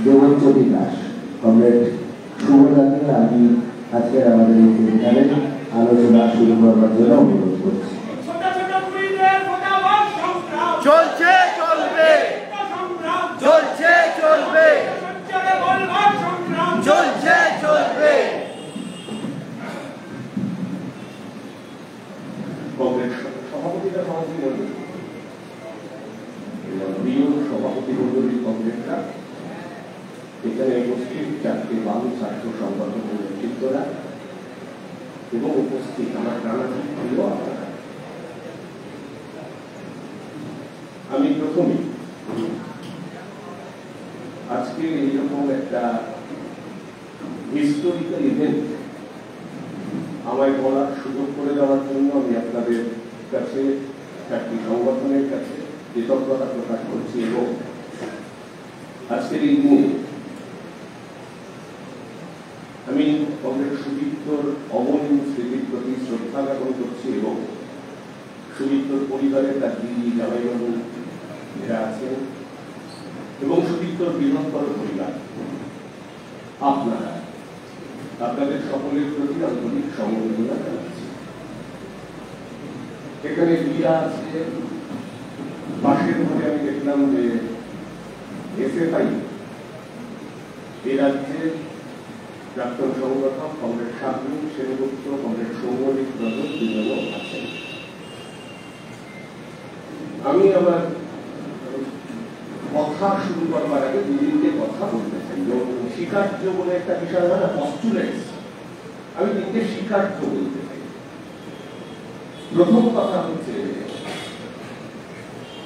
Debjyoti Das comrade শুভদাকে আমি আজকের আমাদের এই সেমিনারে আলোচনা শুরু করবার জন্য অনুরোধ করছি। চলছে চলবে, চলছে চলবে, চলছে চলবে। সভাপতিটা সভাপতি মন্ডলী, প্রিয় সভাপতি মন্ডলী কংগ্রেসরা, এখানে উপস্থিত চারটি বাম ছাত্র সংগঠনের নেতৃত্বরা এবং উপস্থিত আমার নানান প্রিয় আপনারা, আমি প্রথমে আজকে এইরকম একটা হিস্টোরিক্যাল ইভেন্ট আমায় বলার সুযোগ করে দেওয়ার জন্য আমি আপনাদের কাছে চারটি সংগঠনের কাছে কৃতজ্ঞতা প্রকাশ করছি এবং আজকের এই দিনে আমি কংগ্রেস সুদীপ্তর অমলিন স্মৃতির প্রতি শ্রদ্ধা জ্ঞাপন করছি এবং সুদীপ্তর পরিবারের তার দিদি জামাইবাবু এরা আছেন এবং সুদীপ্তর বৃহত্তর পরিবার আপনাদের সকলের প্রতি আন্তরিক সমবেদনা জানাচ্ছি। এখানে বিয়া আছে, পাশের ঘরে আমি দেখলাম যে এসএফআই এই রাজ্যের প্রাক্তন সংগঠক কংগ্রেস স্বাধীন সেনগুপ্ত, কংগ্রেস সৌমরিক ব্রদর দুজনও আছেন। আমি আমার কথা শুরু করবার আগে দুদিনকে কথা বলতে চাই। স্বীকার্য বলে একটা বিষয় হয় না, পস্টুলেটস, আমি তিনটে স্বীকার্য বলতে চাই। প্রথম কথা হচ্ছে,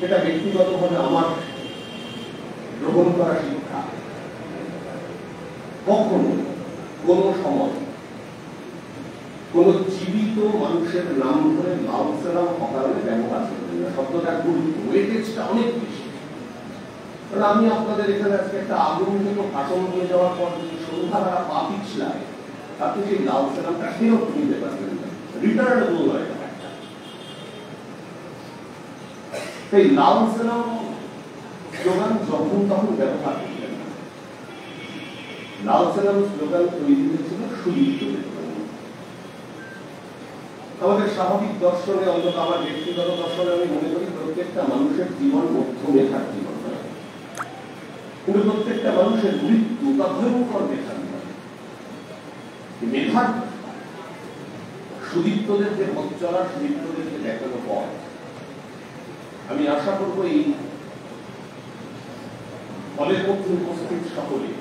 এটা ব্যক্তিগতভাবে আমার গ্রহণ করা শিক্ষা, কখনো কোন সময় কোন জীবিত মানুষের নাম ধরে লাল সালাম অকারণে ব্যবহার করবেন না। শব্দটা গুরুত্ব, ওয়েটেজটা অনেক বেশি। কারণ আমি আপনাদের এখানে আজকে একটা আগমনীয় ভাষণ দিয়ে যাওয়ার পর যদি সন্ধ্যাবেলা পা পিছলায়, আপনি সেই লাল সালামটা ফেরত নিতে পারবেন না, রিটার্নেবল নয় ব্যাপারটা। সেই লাল সালাম স্লোগান যখন তখন ব্যবহার করবেন না। লাল সালাম স্লোগান তৈরি হয়েছিল সুদীপ্তদের জন্য। আমাদের স্বাভাবিক দর্শনে, অন্তত আমার ব্যক্তিগত দর্শনে আমি মনে করি প্রত্যেকটা মানুষের জীবন মধ্যমেধার জীবন নয়, কিন্তু প্রত্যেকটা মানুষের মৃত্যু বা ভয়ঙ্কর মেধার নয়। মেধার সুদীপ্তদের যে পথ চলা, সুদীপ্তদের যে দেখানো পথ, আমি আশা করব এই ফলের মধ্যে উপস্থিত সকলে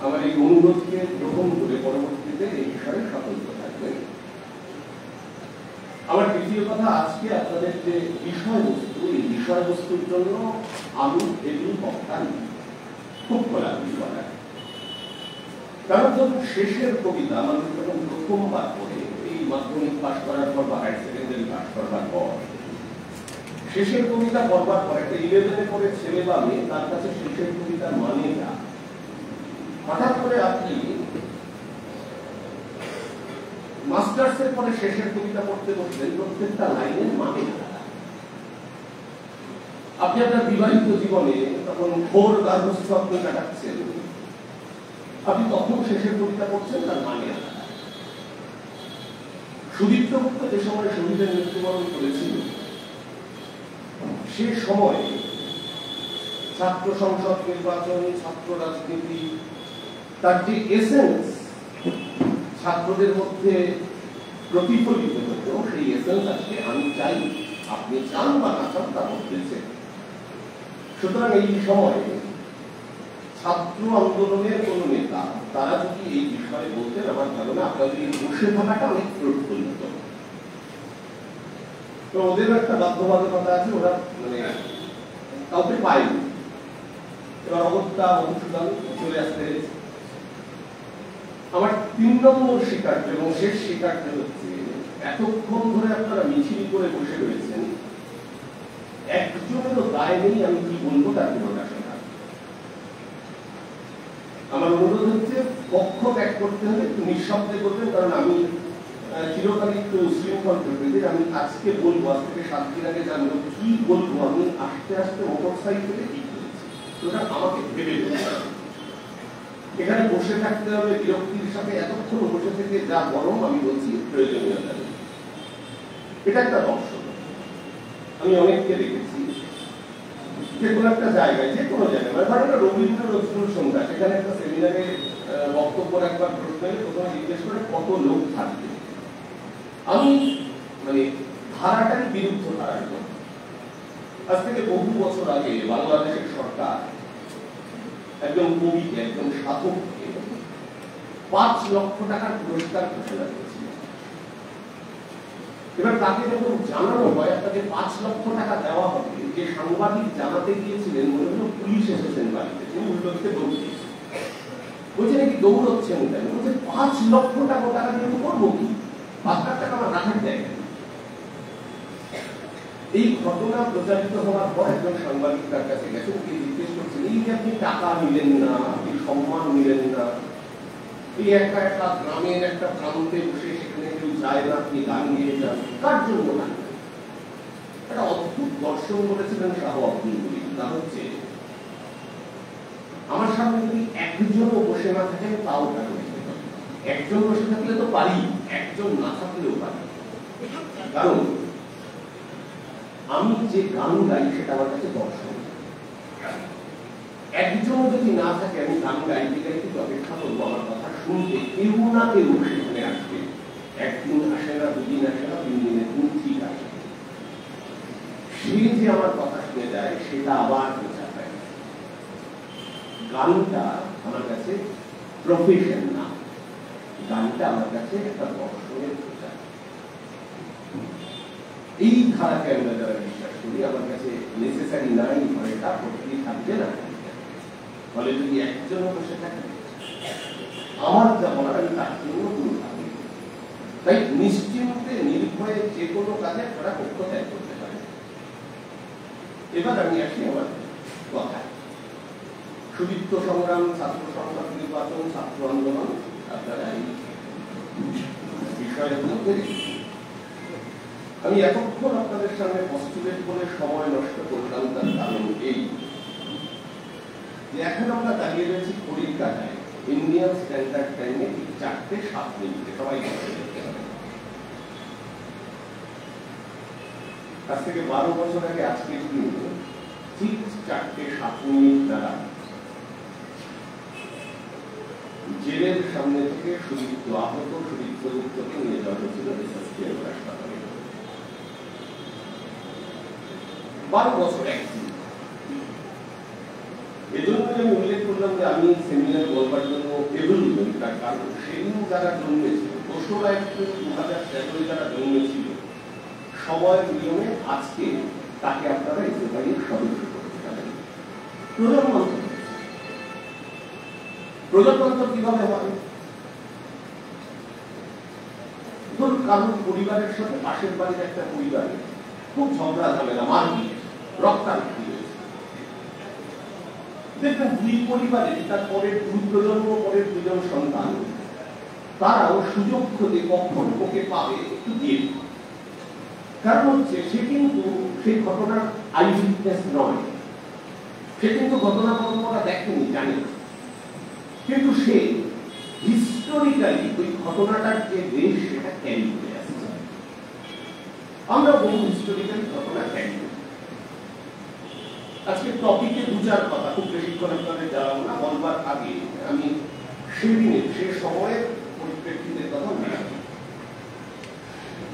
আমার এই অনুরোধকে গ্রহণ করে পরবর্তীতে এই বিষয়ে সতর্ক থাকবেন। আমার দ্বিতীয় কথা, আজকে আপনাদের যে বিষয়বস্তু, এই বিষয়বস্তুর জন্য আমি এগুলি বক্তা খুব খোলাখুলি করা। কারণ যখন শেষের কবিতা মানুষ যখন প্রথমবার পড়ে, এই মাধ্যমিক পাশ করার পর বা হায়ার সেকেন্ডারি পাশ করবার পর শেষের কবিতা পড়বার পর একটা 11-এ পড়ে ছেলে বা মেয়ে, তার কাছে শেষের কবিতার মানে না। হঠাৎ করে আপনি মাস্টার্সের পরে শেষের কবিতা পড়তে বসলেন, প্রত্যেকটা লাইনের মানে না। আপনি আপনার বিবাহিত জীবনে তখন ঘোর গার্হস্থ্য আপনি কাটাচ্ছেন, আপনি তখন শেষের কবিতা পড়ছেন, তার মানে না। সুদীপ্ত গুপ্ত যে সময় শহীদের মৃত্যুবরণ করেছিল, সে সময় ছাত্র সংসদ নির্বাচন, ছাত্র রাজনীতি, তার যে এসেন্স ছাত্রদের মধ্যে প্রতিফলিত হতো, সেই এসেন্স আজকে আমি চাই, আপনি চান বা না চান, তা বলতেছে। সুতরাং এই সময়ে ছাত্র আন্দোলনের কোন নেতা তারা যদি এই বিষয়ে বলতেন, আমার ধারণা আপনাদের এই বসে থাকাটা অনেক প্রফুল্ল হতো। তো ওদেরও একটা বাধ্যবাধকতা আছে, ওরা মানে কাউকে পায়নি। এবার অগত্যা মধুসূদন চলে আসতে। আমার 3 নম্বর স্বীকার্য এবং শেষ স্বীকার্য হচ্ছে, এতক্ষণ ধরে আপনারা মিছিল করে বসে রয়েছেন, একজনেরও দায় নেই আমি কি বলবো তার পুরোটা শোনা। আমার অনুরোধ হচ্ছে, পক্ষ ত্যাগ করতে হলে একটু নিঃশব্দে করবেন, কারণ আমি চিরকালই একটু উশৃঙ্খল প্রকৃতির। আমি আজকে বলবো, আজ থেকে 7 দিন আগে জানবো কি বলবো, আমি আস্তে আস্তে মোটর সাইকেলে ঠিক করেছি। সুতরাং আমাকে ভেবে দেখতে হবে। এখানে বসে থাকতে হবে বিরক্তির সাথে, এতক্ষণ বসে থেকে যা গরম আমি বলছি প্রয়োজনীয়তা নেই। এটা একটা দর্শন। আমি অনেককে দেখেছি যে কোনো একটা জায়গায়, যে কোনো জায়গায়, মানে ধরো রবীন্দ্র নজরুল সন্ধ্যা, সেখানে একটা সেমিনারে বক্তব্য একবার প্রশ্ন এলে প্রথমে জিজ্ঞেস করে কত লোক থাকবে। আমি মানে ধারাটারই বিরুদ্ধ ধারার লোক। আজ থেকে বহু বছর আগে বাংলাদেশের সরকার একজন কবিকে, একজন সাধককে 5 লক্ষ টাকার পুরস্কার ঘোষণা করেছিল। এবার তাকে যখন জানানো হয় আপনাকে 5 লক্ষ টাকা দেওয়া হবে, যে সাংবাদিক জানাতে গিয়েছিলেন মনে হলো পুলিশ এসেছেন বাড়িতে, তিনি উল্টো দিকে দৌড় দিয়েছেন। বলছে নাকি দৌড়চ্ছেন কেন? বলছে 5 লক্ষ টাকা দিয়ে করবো কি, 5 লাখ টাকা আমার রাখার জায়গা। এই ঘটনা প্রচারিত হওয়ার পর একজন সাংবাদিক তার কাছে গেছেন, কি জিজ্ঞেস করছেন এই যে আপনি টাকা নিলেন না, আপনি সম্মান নিলেন না, এই একটা গ্রামের একটা প্রান্তে বসে সেখানে কেউ যায় না, আপনি গান গিয়ে যান, কার জন্য গান? একটা অদ্ভুত দর্শন বলেছিলেন শাহ আব্দুল করিম। তা হচ্ছে আমার সামনে যদি একজনও বসে না থাকেন তাও গান গাইতে পারি, একজন বসে থাকলে তো পারি, একজন না থাকলেও পারি। কারণ আমি যে গান গাই সেটা আমার কাছে দর্শন। একজন যদি না থাকে আমি গান গাইতে গাইতে অপেক্ষা করবো আমার কথা শুনতে, কেউ না কেউ সেখানে আসবে। একদিন আসে না, 2 দিন আসে না, 3 দিনের দিন ঠিক আসে। সে যে আমার কথা শুনে যায় সেটা আবার বোঝা যায়। গানটা আমার কাছে প্রফেশন না, গানটা আমার কাছে একটা দর্শনের বোঝা। এই ধারাকে আমরা যারা বিশ্বাস করি আমার কাছে নেসেসারি নাই, ঘরেটা প্রকৃতি থাকবে না। ফলে যদি একজন বসে থাকে আমার যা বলার আমি তার জন্য কোনো ভাবি। তাই নিশ্চিন্তে নির্ভয়ে যে কোনো কাজে তারা পক্ষ ত্যাগ করতে পারে। এবার আমি আসি আমার কথায়। সুদীপ্ত সংগ্রাম, ছাত্র সংগ্রাম, নির্বাচন, ছাত্র আন্দোলন, আপনারা এই বিষয়গুলো দেখি। আমি এতক্ষণ আপনাদের সামনে পস্তুলেট বলে সময় নষ্ট করলাম, তার কারণ এই যে এখন আমরা দাঁড়িয়ে রয়েছি ঘড়ির কাঁটায়, ইন্ডিয়ান স্ট্যান্ডার্ড টাইমে ঠিক 4:07 সবাই আজ থেকে 12 বছর আগে আজকের দিন ঠিক 4:07 দ্বারা জেলের সামনে থেকে সুদীপ্ত আহত সুদীপ্তকে নিয়ে যাওয়া হয়েছিল হাসপাতালে। 12 বছর একদিন। এজন্য আমি উল্লেখ করলাম যে আমি সেমিনার বলবার জন্য এবল নই, তার কারণ সেদিন যারা জন্মেছিল 2রা এপ্রিল 2013 যারা জন্মেছিল সময়ের নিয়মে আজকে তাকে আপনারা এসএফআই-এর সদস্য করতে পারেন। প্রজাতন্ত্র কিভাবে হয়? ধরুন কারোর পরিবারের সাথে পাশের বাড়ির একটা পরিবারে খুব ঝগড়া ঝামেলা, মারপিট, রক্তারক্তি হয়েছে। দেখবেন 2 পরিবারে তার পরের 2 প্রজন্ম, পরের 2 জন সন্তান তারাও সুযোগ খুঁজে কখন ওকে পাবে একটু দিয়ে। কারণ হচ্ছে সে কিন্তু সেই ঘটনার আই উইটনেস নয়, সে কিন্তু ঘটনা পরম্পরা দেখেনি, জানে না, কিন্তু সে হিস্টোরিক্যালি ওই ঘটনাটার যে দেশ সেটা ক্যারি করে আসছে। আমরা বহু হিস্টোরিক্যালি ঘটনা ক্যারি করি। আজকে টপিকে 2-4 কথা খুব বেশিক্ষণ আপনাদের জানাবো না, বলবার আগে আমি সেদিনের সে সময়ের পরিপ্রেক্ষিতের কথা বলি।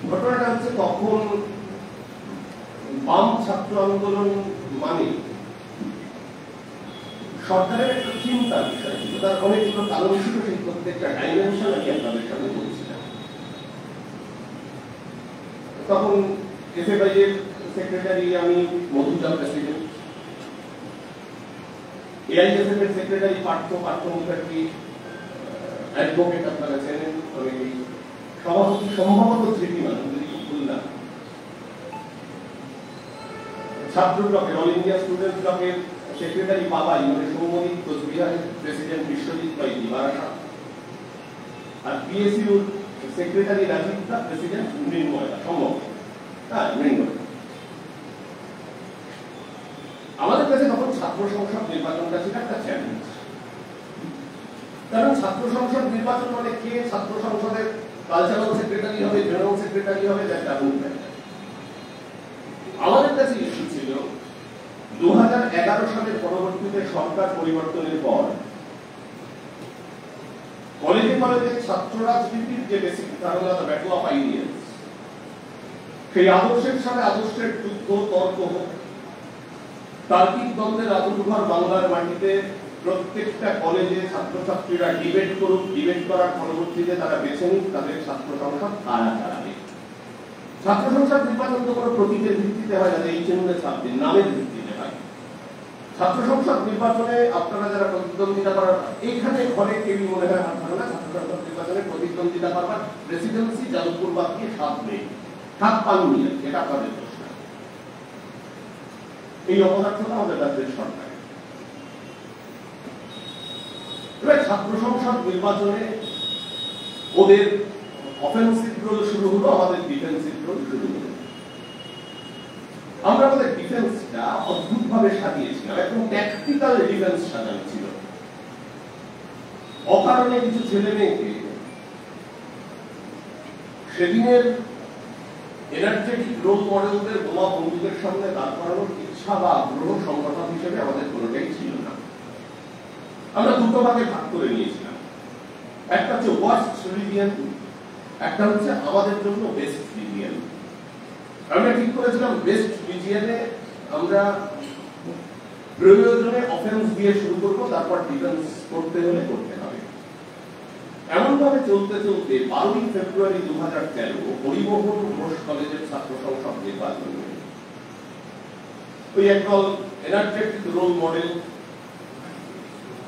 ঘটনাটা হচ্ছে তখন বাম ছাত্র আন্দোলন মানে সরকারের একটা চিন্তার বিষয় ছিল, তার অনেকগুলো কারণ ছিল, সেই প্রত্যেকটা ডাইমেনশন আমি আপনাদের সামনে বলছিলাম। তখন এসএফআই-এর সেক্রেটারি আমি, মধুজা প্রেসিডেন্ট, এআইএসএফ এর সেক্রেটারি পার্থ মুখার্জি, অ্যাডভোকেট আপনারা চেনেন অনেকেই, সভাপতি সম্ভবত ধৃতিমান উল্লাহ, ছাত্র ব্লকের অল ইন্ডিয়া স্টুডেন্ট ব্লকের সেক্রেটারি বাবাই মানে সৌমদীপ কোচবিহারের প্রেসিডেন্ট বিশ্বজিৎ বাইজি বারাসাত, আর পিএসইউর সেক্রেটারি রাজীব দা, প্রেসিডেন্ট মৃন্ময় সম্ভব, হ্যাঁ মৃন্ময়। আমাদের কাছে তখন ছাত্র সংসদ নির্বাচনটা ছিল একটা চ্যালেঞ্জ। কারণ ছাত্র সংসদ নির্বাচন মানে কে ছাত্র সংসদের কালচারাল সেক্রেটারি হবে, জেনারেল সেক্রেটারি হবে, একটা আমাদের কাছে ইস্যু ছিল 2011 সালের পরবর্তীতে সরকার পরিবর্তনের পর কলেজে কলেজে ছাত্র রাজনীতির যে বেসিক ধারণা, ব্যাটল অফ আইডিয়াস, সেই আদর্শের সাথে আদর্শের যুদ্ধ, তর্ক হোক, তার্কিক দ্বন্দ্বের আদর্শঘর বাংলার মাটিতে প্রত্যেকটা কলেজে ছাত্রছাত্রীরা ডিবেট করুক, ডিবেট করার পরবর্তীতে তারা বেছে নিক তাদের ছাত্র সংসদ কারা চালাবে। ছাত্র সংসদ নির্বাচন তো কোনো প্রতীকের ভিত্তিতে হয় না, এই চিহ্নে ছাত্রীর নামের ভিত্তিতে হয়। ছাত্র সংসদ নির্বাচনে আপনারা যারা প্রতিদ্বন্দ্বিতা করার, এইখানে ঘরে কেউই মনে হয় আমার ধারণা ছাত্র সংসদ নির্বাচনে প্রতিদ্বন্দ্বিতা করবার প্রেসিডেন্সি যাদবপুর বাদ দিয়ে 7 নেই, 7 পাননি, এটা আপনাদের দোষ না। এই অপদার্থতা আমাদের রাজ্যের সরকার। এবার ছাত্র সংসদ নির্বাচনে ওদের অফেন্সিভ রোল শুরু হলো, আমাদের ডিফেন্সিভ রোল শুরু হলো। আমরা আমাদের ডিফেন্সটা অদ্ভুত ভাবে সাজিয়েছিলাম, একদম ট্যাকটিক্যাল ডিফেন্স সাজানো ছিল। অকারণে কিছু ছেলে মেয়েকে সেদিনের এনার্জেটিক রোল মডেলদের বোমা বন্দুকের সামনে দাঁড় করানোর ইচ্ছা বা আগ্রহ সংগঠন হিসেবে আমাদের কোনোটাই ছিল না। আমরা দুটো ভাগে ভাগ করে নিয়েছিলাম, একটা হচ্ছে ওয়ার্স্ট রিজিয়ন, একটা হচ্ছে আমাদের জন্য বেস্ট রিজিয়ন। আমরা ঠিক করেছিলাম বেস্ট রিজিয়নে আমরা প্রয়োজনে অফেন্স দিয়ে শুরু করবো, তারপর ডিফেন্স করতে হলে করতে হবে। এমন ভাবে চলতে চলতে 12 ফেব্রুয়ারি 2013 হরিমোহন ঘোষ কলেজের ছাত্র সংসদ নির্বাচন, ওই একদল এনার্জেটিক রোল মডেল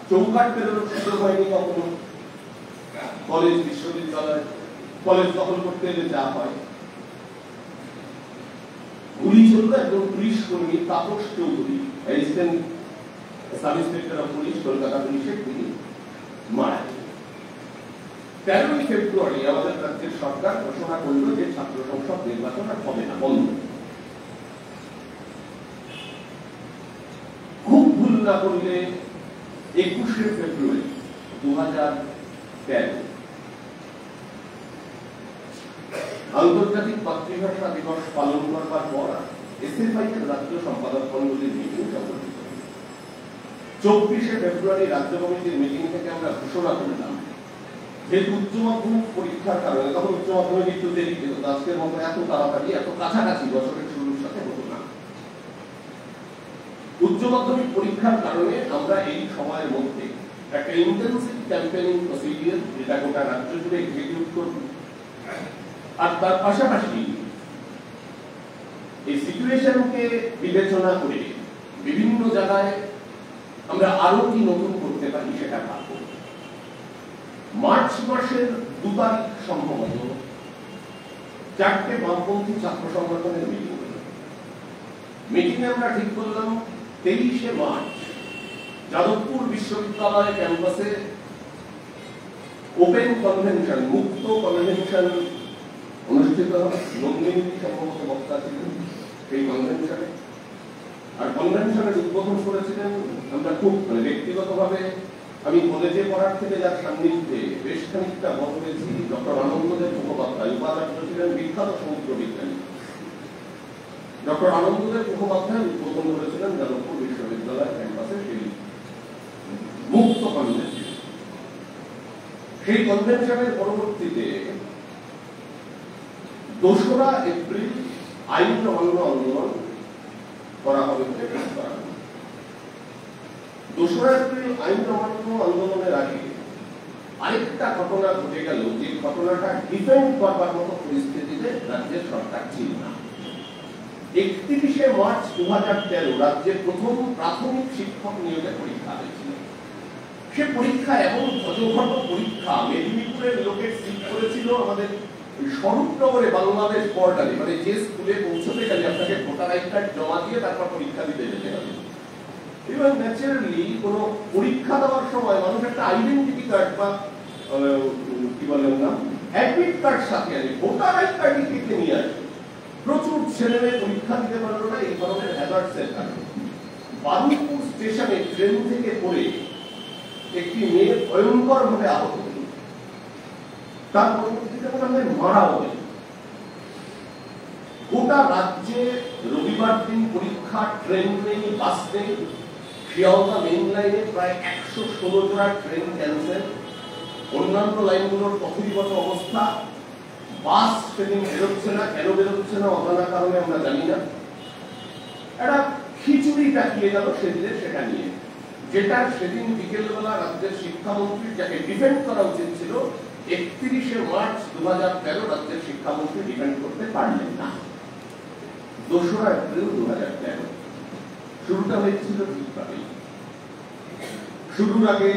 চৌকাট পেরোনোর সুযোগ হয়নি কখনো। কলেজ, বিশ্ববিদ্যালয়, কলেজ দখল করতে এলে যা হয়, গুলি চললো একজন পুলিশ কর্মী Tapas Chowdhury, assistant sub inspector of police, Kolkata পুলিশের, তিনি মারা গেলেন। 13 ফেব্রুয়ারি আমাদের রাজ্যের সরকার ঘোষণা করল যে ছাত্র সংসদ নির্বাচন আর হবে না, বন্ধ। খুব ভুল না করলে 21 ফেব্রুয়ারি 2013 আন্তর্জাতিক মাতৃভাষা দিবস পালন করবার পর এসএফআই এর রাজ্য সম্পাদক মণ্ডলীর মিটিং সংগঠিত। 24 ফেব্রুয়ারি রাজ্য কমিটির মিটিং থেকে আমরা ঘোষণা করলাম যে উচ্চ মাধ্যমিক পরীক্ষার কারণে, তখন উচ্চ মাধ্যমিক একটু দেরি ছিল, আজকের মতো এত তাড়াতাড়ি এত কাছাকাছি বছরের শুরুর সাথে হতো না। উচ্চ মাধ্যমিক পরীক্ষার কারণে আমরা এই সময়ের মধ্যে একটা ইন্টেনসিভ ক্যাম্পেইনিং প্রসিডিউর, যেটা গোটা রাজ্য জুড়ে এক্সিকিউট করব, আর তার পাশাপাশি এই সিচুয়েশনকে বিবেচনা করে বিভিন্ন জায়গায় আমরা আরো কি নতুন করতে পারি সেটা ভাবব। মার্চ মাসের 2 তারিখ সম্ভবত 4টে বামপন্থী ছাত্র সংগঠনের মিটিং হলো। মিটিংয়ে আমরা ঠিক করলাম 23 মার্চ যাদবপুর বিশ্ববিদ্যালয় ক্যাম্পাসে ওপেন কনভেনশন, মুক্ত কনভেনশন অনুষ্ঠিত হবে। নন্দিনী সম্ভবত বক্তা ছিলেন সেই কনভেনশনে, আর কনভেনশনের উদ্বোধন করেছিলেন, আমরা খুব ব্যক্তিগতভাবে আমি কলেজে পড়ার থেকে যার সান্নিধ্যে বেশ খানিকটা বড় হয়েছি, ডক্টর আনন্দদেব মুখোপাধ্যায় উপাচার্য ছিলেন, বিখ্যাত সমুদ্র বিজ্ঞানী। ডক্টর আনন্দদেব মুখোপাধ্যায় উদ্বোধন করেছিলেন যাদবপুর বিশ্ববিদ্যালয় ক্যাম্পাসে সেই মুক্ত কনভেনশন। সেই কনভেনশনের পরবর্তীতে 2রা এপ্রিল আইন অমান্য আন্দোলন করা হবে বলে ঠিক করা হলো। 2রা এপ্রিল আইন অমান্য আন্দোলনের আগে আরেকটা ঘটনা ঘটে গেল, যে ঘটনাটা ডিফেন্ড করবার মতো পরিস্থিতিতে রাজ্যের সরকার ছিল না। 31 মার্চ 2013 রাজ্যের প্রথম প্রাথমিক শিক্ষক নিয়োগের পরীক্ষা হয়েছিল। সে পরীক্ষা এমন ভজঘট পরীক্ষা, মেদিনীপুরের লোকের সিট করেছিল আমাদের স্বরূপনগরে বাংলাদেশ বর্ডারে, মানে যে স্কুলে পৌঁছতে গেলে আপনাকে ভোটার আই কার্ড জমা দিয়ে তারপর পরীক্ষা দিতে যেতে হবে। এবং ন্যাচারালি কোন পরীক্ষা দেওয়ার সময় মানুষ একটা আইডেন্টিটি কার্ড বা কি বলেন না অ্যাডমিট কার্ড সাথে আনে, ভোটার আই কার্ড লিখে নিয়ে আসে। প্রচুর ছেলে মেয়ে পরীক্ষা দিতে পারলো না এই ধরনের হ্যাজার্ডসের কারণে। বারুইপুর স্টেশনে ট্রেন থেকে পড়ে একটি মেয়ে ভয়ঙ্কর ভাবে আহত হল, তার পরবর্তীতে মারা হল। গোটা রাজ্যে রবিবার দিন পরীক্ষা, ট্রেন নেই, বাস নেই। শিয়ালদা মেইন লাইনে প্রায় 116 জোড়া ট্রেন ক্যান্সেল। অন্যান্য লাইনগুলোর তথ্যগত অবস্থা, বাস সেদিন বেরোচ্ছে না। কেন বেরোচ্ছে না অজানা কারণে আমরা জানি না। একটা খিচুড়ি টাকিয়ে গেল সেদিনে সেটা নিয়ে, যেটা সেদিন বিকেলবেলা রাজ্যের শিক্ষামন্ত্রী, যাকে ডিফেন্ড করা উচিত ছিল, 31শে মার্চ 2013 রাজ্যের শিক্ষামন্ত্রী ডিফেন্ড করতে পারলেন না। 2রা এপ্রিল 2013 শুরুটা হয়েছিল ঠিকভাবে। শুরুর আগে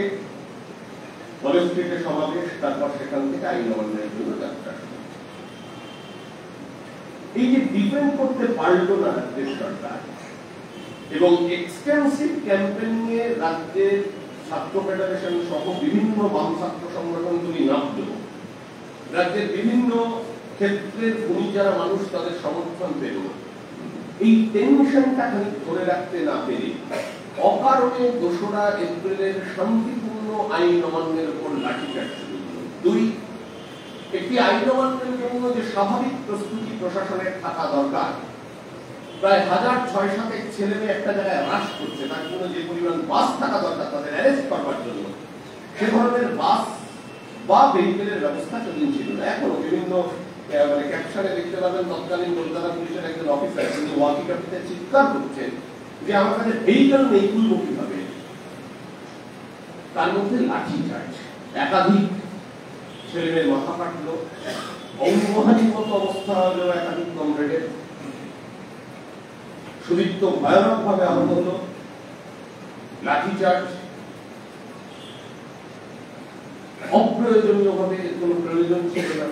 কলেজ স্ট্রিটে সমাবেশ, তারপর সেখান থেকে আইন অমান্যের জন্য যাত্রা। এই যে ডিফেন্ড করতে পারল না রাজ্যের সরকার এবং এক্সটেন্সিভ ক্যাম্পেইন নিয়ে রাজ্যের ছাত্র ফেডারেশন সহ বিভিন্ন বাম ছাত্র সংগঠনগুলি নামল, রাজ্যের বিভিন্ন ক্ষেত্রের ভূমি যারা মানুষ তাদের সমর্থন পেল। এই টেনশনটা ধরে রাখতে না পেরে অকারণে 2রা এপ্রিলের শান্তিপূর্ণ আইন অমান্যের উপর লাঠিচার্জ শুরু হল। 2, একটি আইন অমান্যের জন্য যে স্বাভাবিক প্রস্তুতি প্রশাসনের থাকা দরকার, প্রায় 1600 ছেলে মেয়ে একটা জায়গায় হ্রাস করছে, তার জন্য যে পরিমাণ বাস থাকা দরকার তাদের অ্যারেস্ট করবার জন্য, সে ধরনের বাস বা ভেহিকেলের ব্যবস্থা সেদিন ছিল না। এখনো বিভিন্ন ক্যাপশনে দেখতে পাবেন তৎকালীন কলকাতা পুলিশের একজন অফিসার কিন্তু ওয়াকিটকিতে চিৎকার করছেন যে আমার কাছে ভেহিকেল নেই, তুলবো কিভাবে। তার মধ্যে লাঠি চার্জ, একাধিক ছেলে মেয়ের মাথা কাটলো, অঙ্গহানির মতো অবস্থা হলো একাধিক কমরেডের। সুদীপ্ত ভয়ানক ভাবে আহত হলো, লাঠিচার্জ। অপ্রয়োজনীয় ভাবে কোনো প্রয়োজন ছিল না।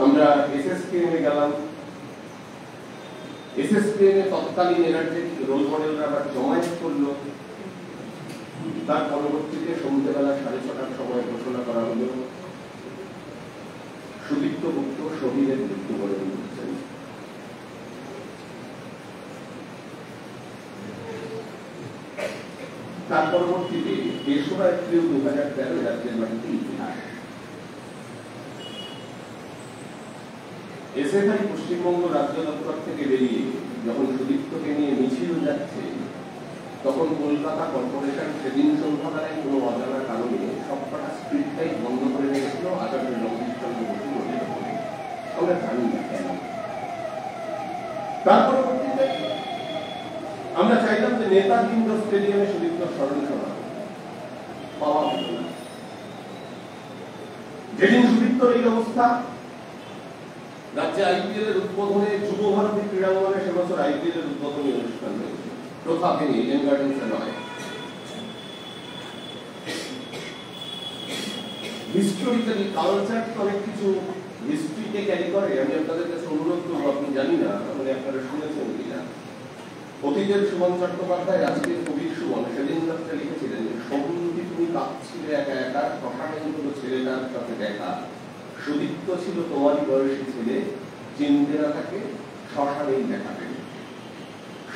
আমরা এসএসকেএমে গেলাম। এসএসকেএমে তৎকালীন এনার্জেটিক রোল মডেলরা আবার জমায়েত করলো। তার পরবর্তীতে সন্ধ্যেবেলা 6:30টার সময় ঘোষণা করা হলো সুদীপ্ত গুপ্ত শহীদের মৃত্যুবরণ করছেন। তার পরবর্তীতে 2রা এপ্রিল 2013 রাজ্যের মাটিতে ইতিহাস। এসএফআই পশ্চিমবঙ্গ রাজ্য দপ্তর থেকে বেরিয়ে যখন সুদীপ্তকে নিয়ে মিছিল যাচ্ছে, তখন কলকাতা কর্পোরেশন সেদিন সন্ধ্যাবেলায় কোনো অজানা কারণে সবকটা স্ট্রিট লাইট বন্ধ করে রেখেছিল আচার্য জগদীশচন্দ্র বসু রোডের উপরে। আমরা জানি না কেন। তার পরবর্তীতে আমরা চাইলাম যে নেতাজি ইন্ডোর স্টেডিয়ামে সুদীপ্ত স্মরণ সভা পাওয়া হল না। যেদিন সুদীপ্তর এই অবস্থা, রাজ্যে আইপিএল এর উদ্বোধনে যুব ভারতী ক্রীড়াঙ্গনে সে বছর আইপিএল এর উদ্বোধনী অনুষ্ঠান হয়েছে, প্রথা ভেঙে ইডেন গার্ডেন্সে নয়। হিস্টোরিক্যালি কালচার অনেক কিছু হিস্ট্রিকে ক্যারি করে। আমি আপনাদের কাছে অনুরোধ করবো, আপনি জানি না মানে আপনারা শুনেছেন কিনা, অতীতের সুমন চট্টোপাধ্যায় আজকের কবির সুমন সেদিন রাত্রে লিখেছিলেন, সবুজ তুমি কাঁদছিলে একা একা, শ্মশানে হলো ছেলেটার সাথে দেখা, সুদীপ্ত ছিল তোমারই বয়সী ছেলে, চিনতে না থাকে শ্মশানেই দেখা পেলে।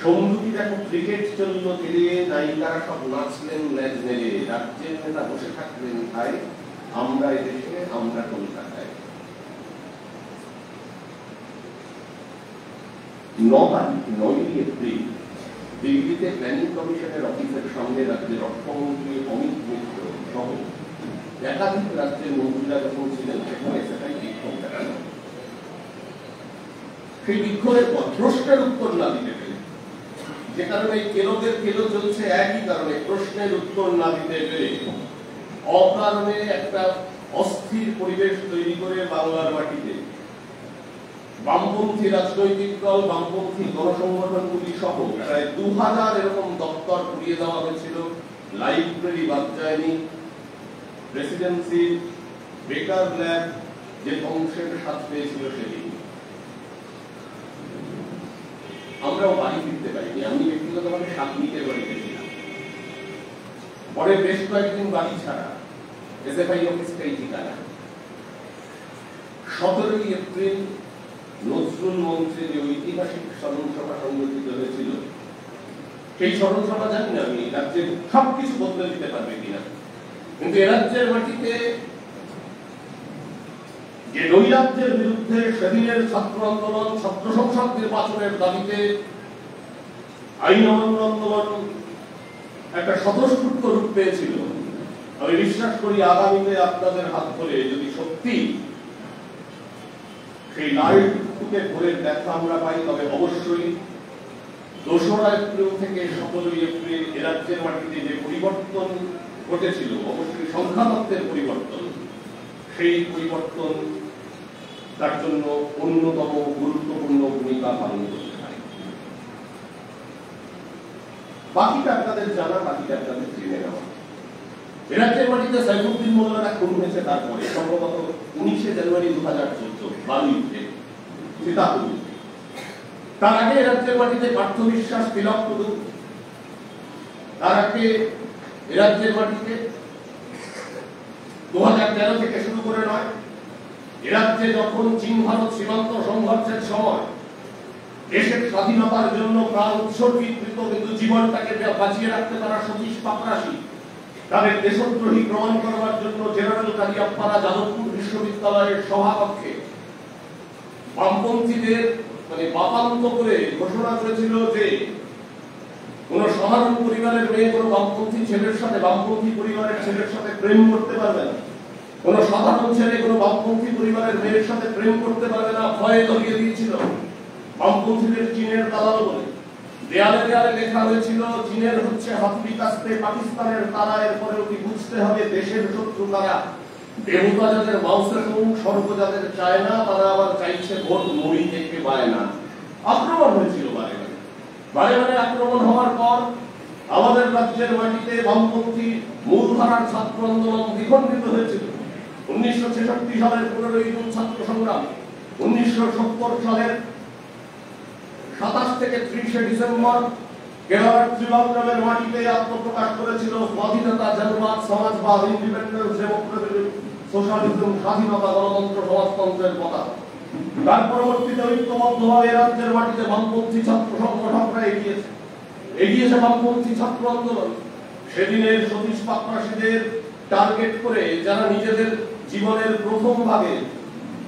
সমৃদ্ধি দেখো ক্রিকেট চললো তেলে, নায়িকারা সব নাচলেন ল্যাজ নেড়ে, রাজ্যের নেতা বসে থাকলেন ঠায়, আমরা এদেশে আমরা কলকাতায়। 9 এপ্রিল দিল্লিতে প্ল্যানিং কমিশনের অফিসের সামনে রাজ্যের অর্থমন্ত্রী অমিত মিত্র সহ একাধিক রাজ্যের মন্ত্রীরা যখন ছিলেন, সেখানে সেটাই বিক্ষোভ দেখানো। সেই বিক্ষোভের পর প্রশ্নের উত্তর না দিতে পেরে, যে কারণে কেলোদের কেলো চলছে একই কারণে, প্রশ্নের উত্তর না দিতে পেরে অকারণে একটা অস্থির পরিবেশ তৈরি করে বাংলার মাটিতে বামপন্থী রাজনৈতিক দল, বামপন্থী গণসংগঠনগুলি সহ প্রায় 2000 এরকম দপ্তর পুড়িয়ে দেওয়া হয়েছিল। লাইব্রেরি বাদ যায়নি, প্রেসিডেন্সি, বেকার ল্যাব যে ধ্বংসের স্বাদ পেয়েছিল সেদিন। আমরাও বাড়ি ফিরতে পারিনি। আমি ব্যক্তিগতভাবে সাতনিকের বাড়িতে ছিলাম। পরে বেশ কয়েকদিন বাড়ি ছাড়া, এসএফআই অফিসটাই ঠিকানা। 17 এপ্রিল নজরুল মঞ্চে যে ঐতিহাসিক স্মরণ সভা সংগঠিত হয়েছিল, সেই স্মরণ সভা জানি না আমি রাজ্যের সবকিছু বদলে দিতে পারবে কিনা, কিন্তু এ রাজ্যের মাটিতে যে নৈরাজ্যের বিরুদ্ধে সেদিনের ছাত্র আন্দোলন, ছাত্র সংসদ নির্বাচনের দাবিতে আইন অমান্য আন্দোলন একটা স্বতঃস্ফূর্ত রূপ পেয়েছিল, আমি বিশ্বাস করি আগামীতে আপনাদের হাত ধরে যদি সত্যি সেই লালটুকে ভোরের দেখা আমরা পাই, তবে অবশ্যই 2রা এপ্রিল থেকে 17ই এপ্রিল এ রাজ্যের মাটিতে যে পরিবর্তন ঘটেছিল, অবশ্যই সংখ্যাতত্ত্বের পরিবর্তন, সেই পরিবর্তন তার জন্য অন্যতম গুরুত্বপূর্ণ ভূমিকা পালন করতে পারে। বাকিটা আপনাদের জানা, বাকিটা আপনাদের জেনে নেওয়া। এ রাজ্যের মাটিতে সাইফুদ্দিন মোল্লারা খুন হয়েছে তারপরে, সম্ভবত 19শে জানুয়ারি 2014 বালুইতে সীতাকুণ্ডে। তার আগে এ রাজ্যের মাটিতে পার্থ বিশ্বাস, তিলক টুডু, তার আগে এ রাজ্যের মাটিতে 2013 থেকে শুরু করে নয়, এ রাজ্যে যখন চীন ভারত সীমান্ত সংঘর্ষের সময় দেশের স্বাধীনতার জন্য প্রাণ উৎসর্গীকৃত কিন্তু জীবনটাকে বাঁচিয়ে রাখতে তারা সতীশ পাকরাশি তাদের দেশদ্রোহী প্রমাণ করবার জন্য জেনারেল কালিয়াপ্পারা যাদবপুর বিশ্ববিদ্যালয়ের সভাকক্ষে বামপন্থীদের বাপান্ত করে ঘোষণা করেছিল যে কোন সাধারণ পরিবারের মেয়ে কোন বামপন্থী ছেলের সাথে, বামপন্থী পরিবারের ছেলের সাথে প্রেম করতে পারবে না, কোন সাধারণ ছেলে কোন বামপন্থী পরিবারের মেয়ের সাথে প্রেম করতে পারবে না, ভয়ে ধরিয়ে দিয়েছিল বামপন্থীদের চীনের দালাল বলে। দেয়ালে দেয়ালে লেখা হয়েছিল চীনের হচ্ছে হাতুড়ি কাস্তে, পাকিস্তানের তারা, এরপরে ওটি বুঝতে হবে দেশের শত্রু তারা, দেবতা যাদের মাউসের মুখ, স্বর্গ যাদের চায় না, তারা আবার চাইছে ভোট মরি থেকে পায় না। আক্রমণ হয়েছিল বারে বারে বারে আক্রমণ হওয়ার পর আমাদের রাজ্যের মাটিতে বামপন্থী মূলধারার ছাত্র আন্দোলন দ্বিখণ্ডিত হয়েছিল। 1966 সালের 15ই জুন ছাত্র সংগ্রাম, 1970 সালের 27 থেকে 30শে ডিসেম্বর কেরালার ত্রিবান্দ্রমের মাটিতে আত্মপ্রকাশ করেছিল স্বাধীনতা, জনমত, সমাজবাদ, ইন্ডিপেন্ডেন্স, ডেমোক্রেসি, সোশ্যালিজম, স্বাধীনতা, গণতন্ত্র, সমাজতন্ত্রের পতাকা। তার পরবর্তীতে ঐক্যবদ্ধভাবে রাজ্যের মাটিতে বামপন্থী ছাত্র সংগঠনরা এগিয়েছে বামপন্থী ছাত্র আন্দোলন। সেদিনের সতীশ পাকরাশিদের টার্গেট করে যারা নিজেদের জীবনের প্রথম ভাগে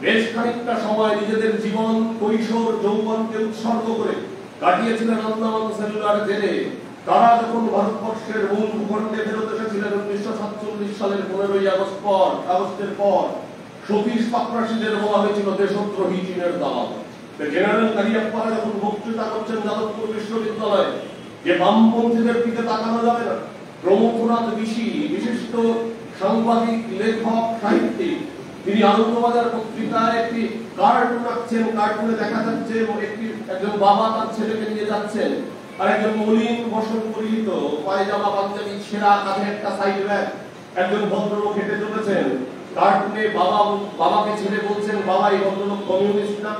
বেশ খানিকটা সময় নিজেদের জীবন, কৈশোর, যৌবনকে উৎসর্গ করে কাটিয়েছিলেন আন্দামান সেলুলার জেলে, তারা যখন ভারতবর্ষের মূল ভূখণ্ডে ফেরত এসেছিলেন 1947 সালের 15ই আগস্টের পর, সতীশ পাকরাশিদের বলা হয়েছিল দেশদ্রোহী চীনের দালাল। জেনারেল কালিয়াপ্পারা যখন বক্তৃতা করছেন যাদবপুর বিশ্ববিদ্যালয়ে যে বামপন্থীদের দিকে তাকানো যাবে না, প্রমথনাথ ঋষি, বিশিষ্ট সাংবাদিক, লেখক, সাহিত্যিক, তিনি আনন্দবাজার পত্রিকায় একটি কার্টুন আঁকছেন। কার্টুনে দেখা যাচ্ছে একজন বাবা তার ছেলেকে নিয়ে যাচ্ছেন, আর একজন মলিন বসন পরিহিত পায়জামা পাঞ্জাবি ছেঁড়া, কাঁধে একটা সাইড ব্যাগ একজন ভদ্রলোক হেঁটে চলেছেন। কার্টুনে বাবাকে ছেলে বলছেন, বাবা এই ভদ্রলোক কমিউনিস্ট না?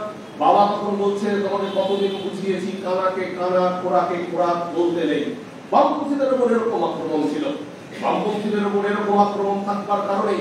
বাবা তখন বলছে, তোমাকে কতদিন বুঝিয়েছি, কানাকে কানা, খোরাকে খোরাক বলতে নেই। বামপন্থীদের উপর এরকম আক্রমণ ছিল। বামপন্থীদের উপর এরকম আক্রমণ থাকবার কারণে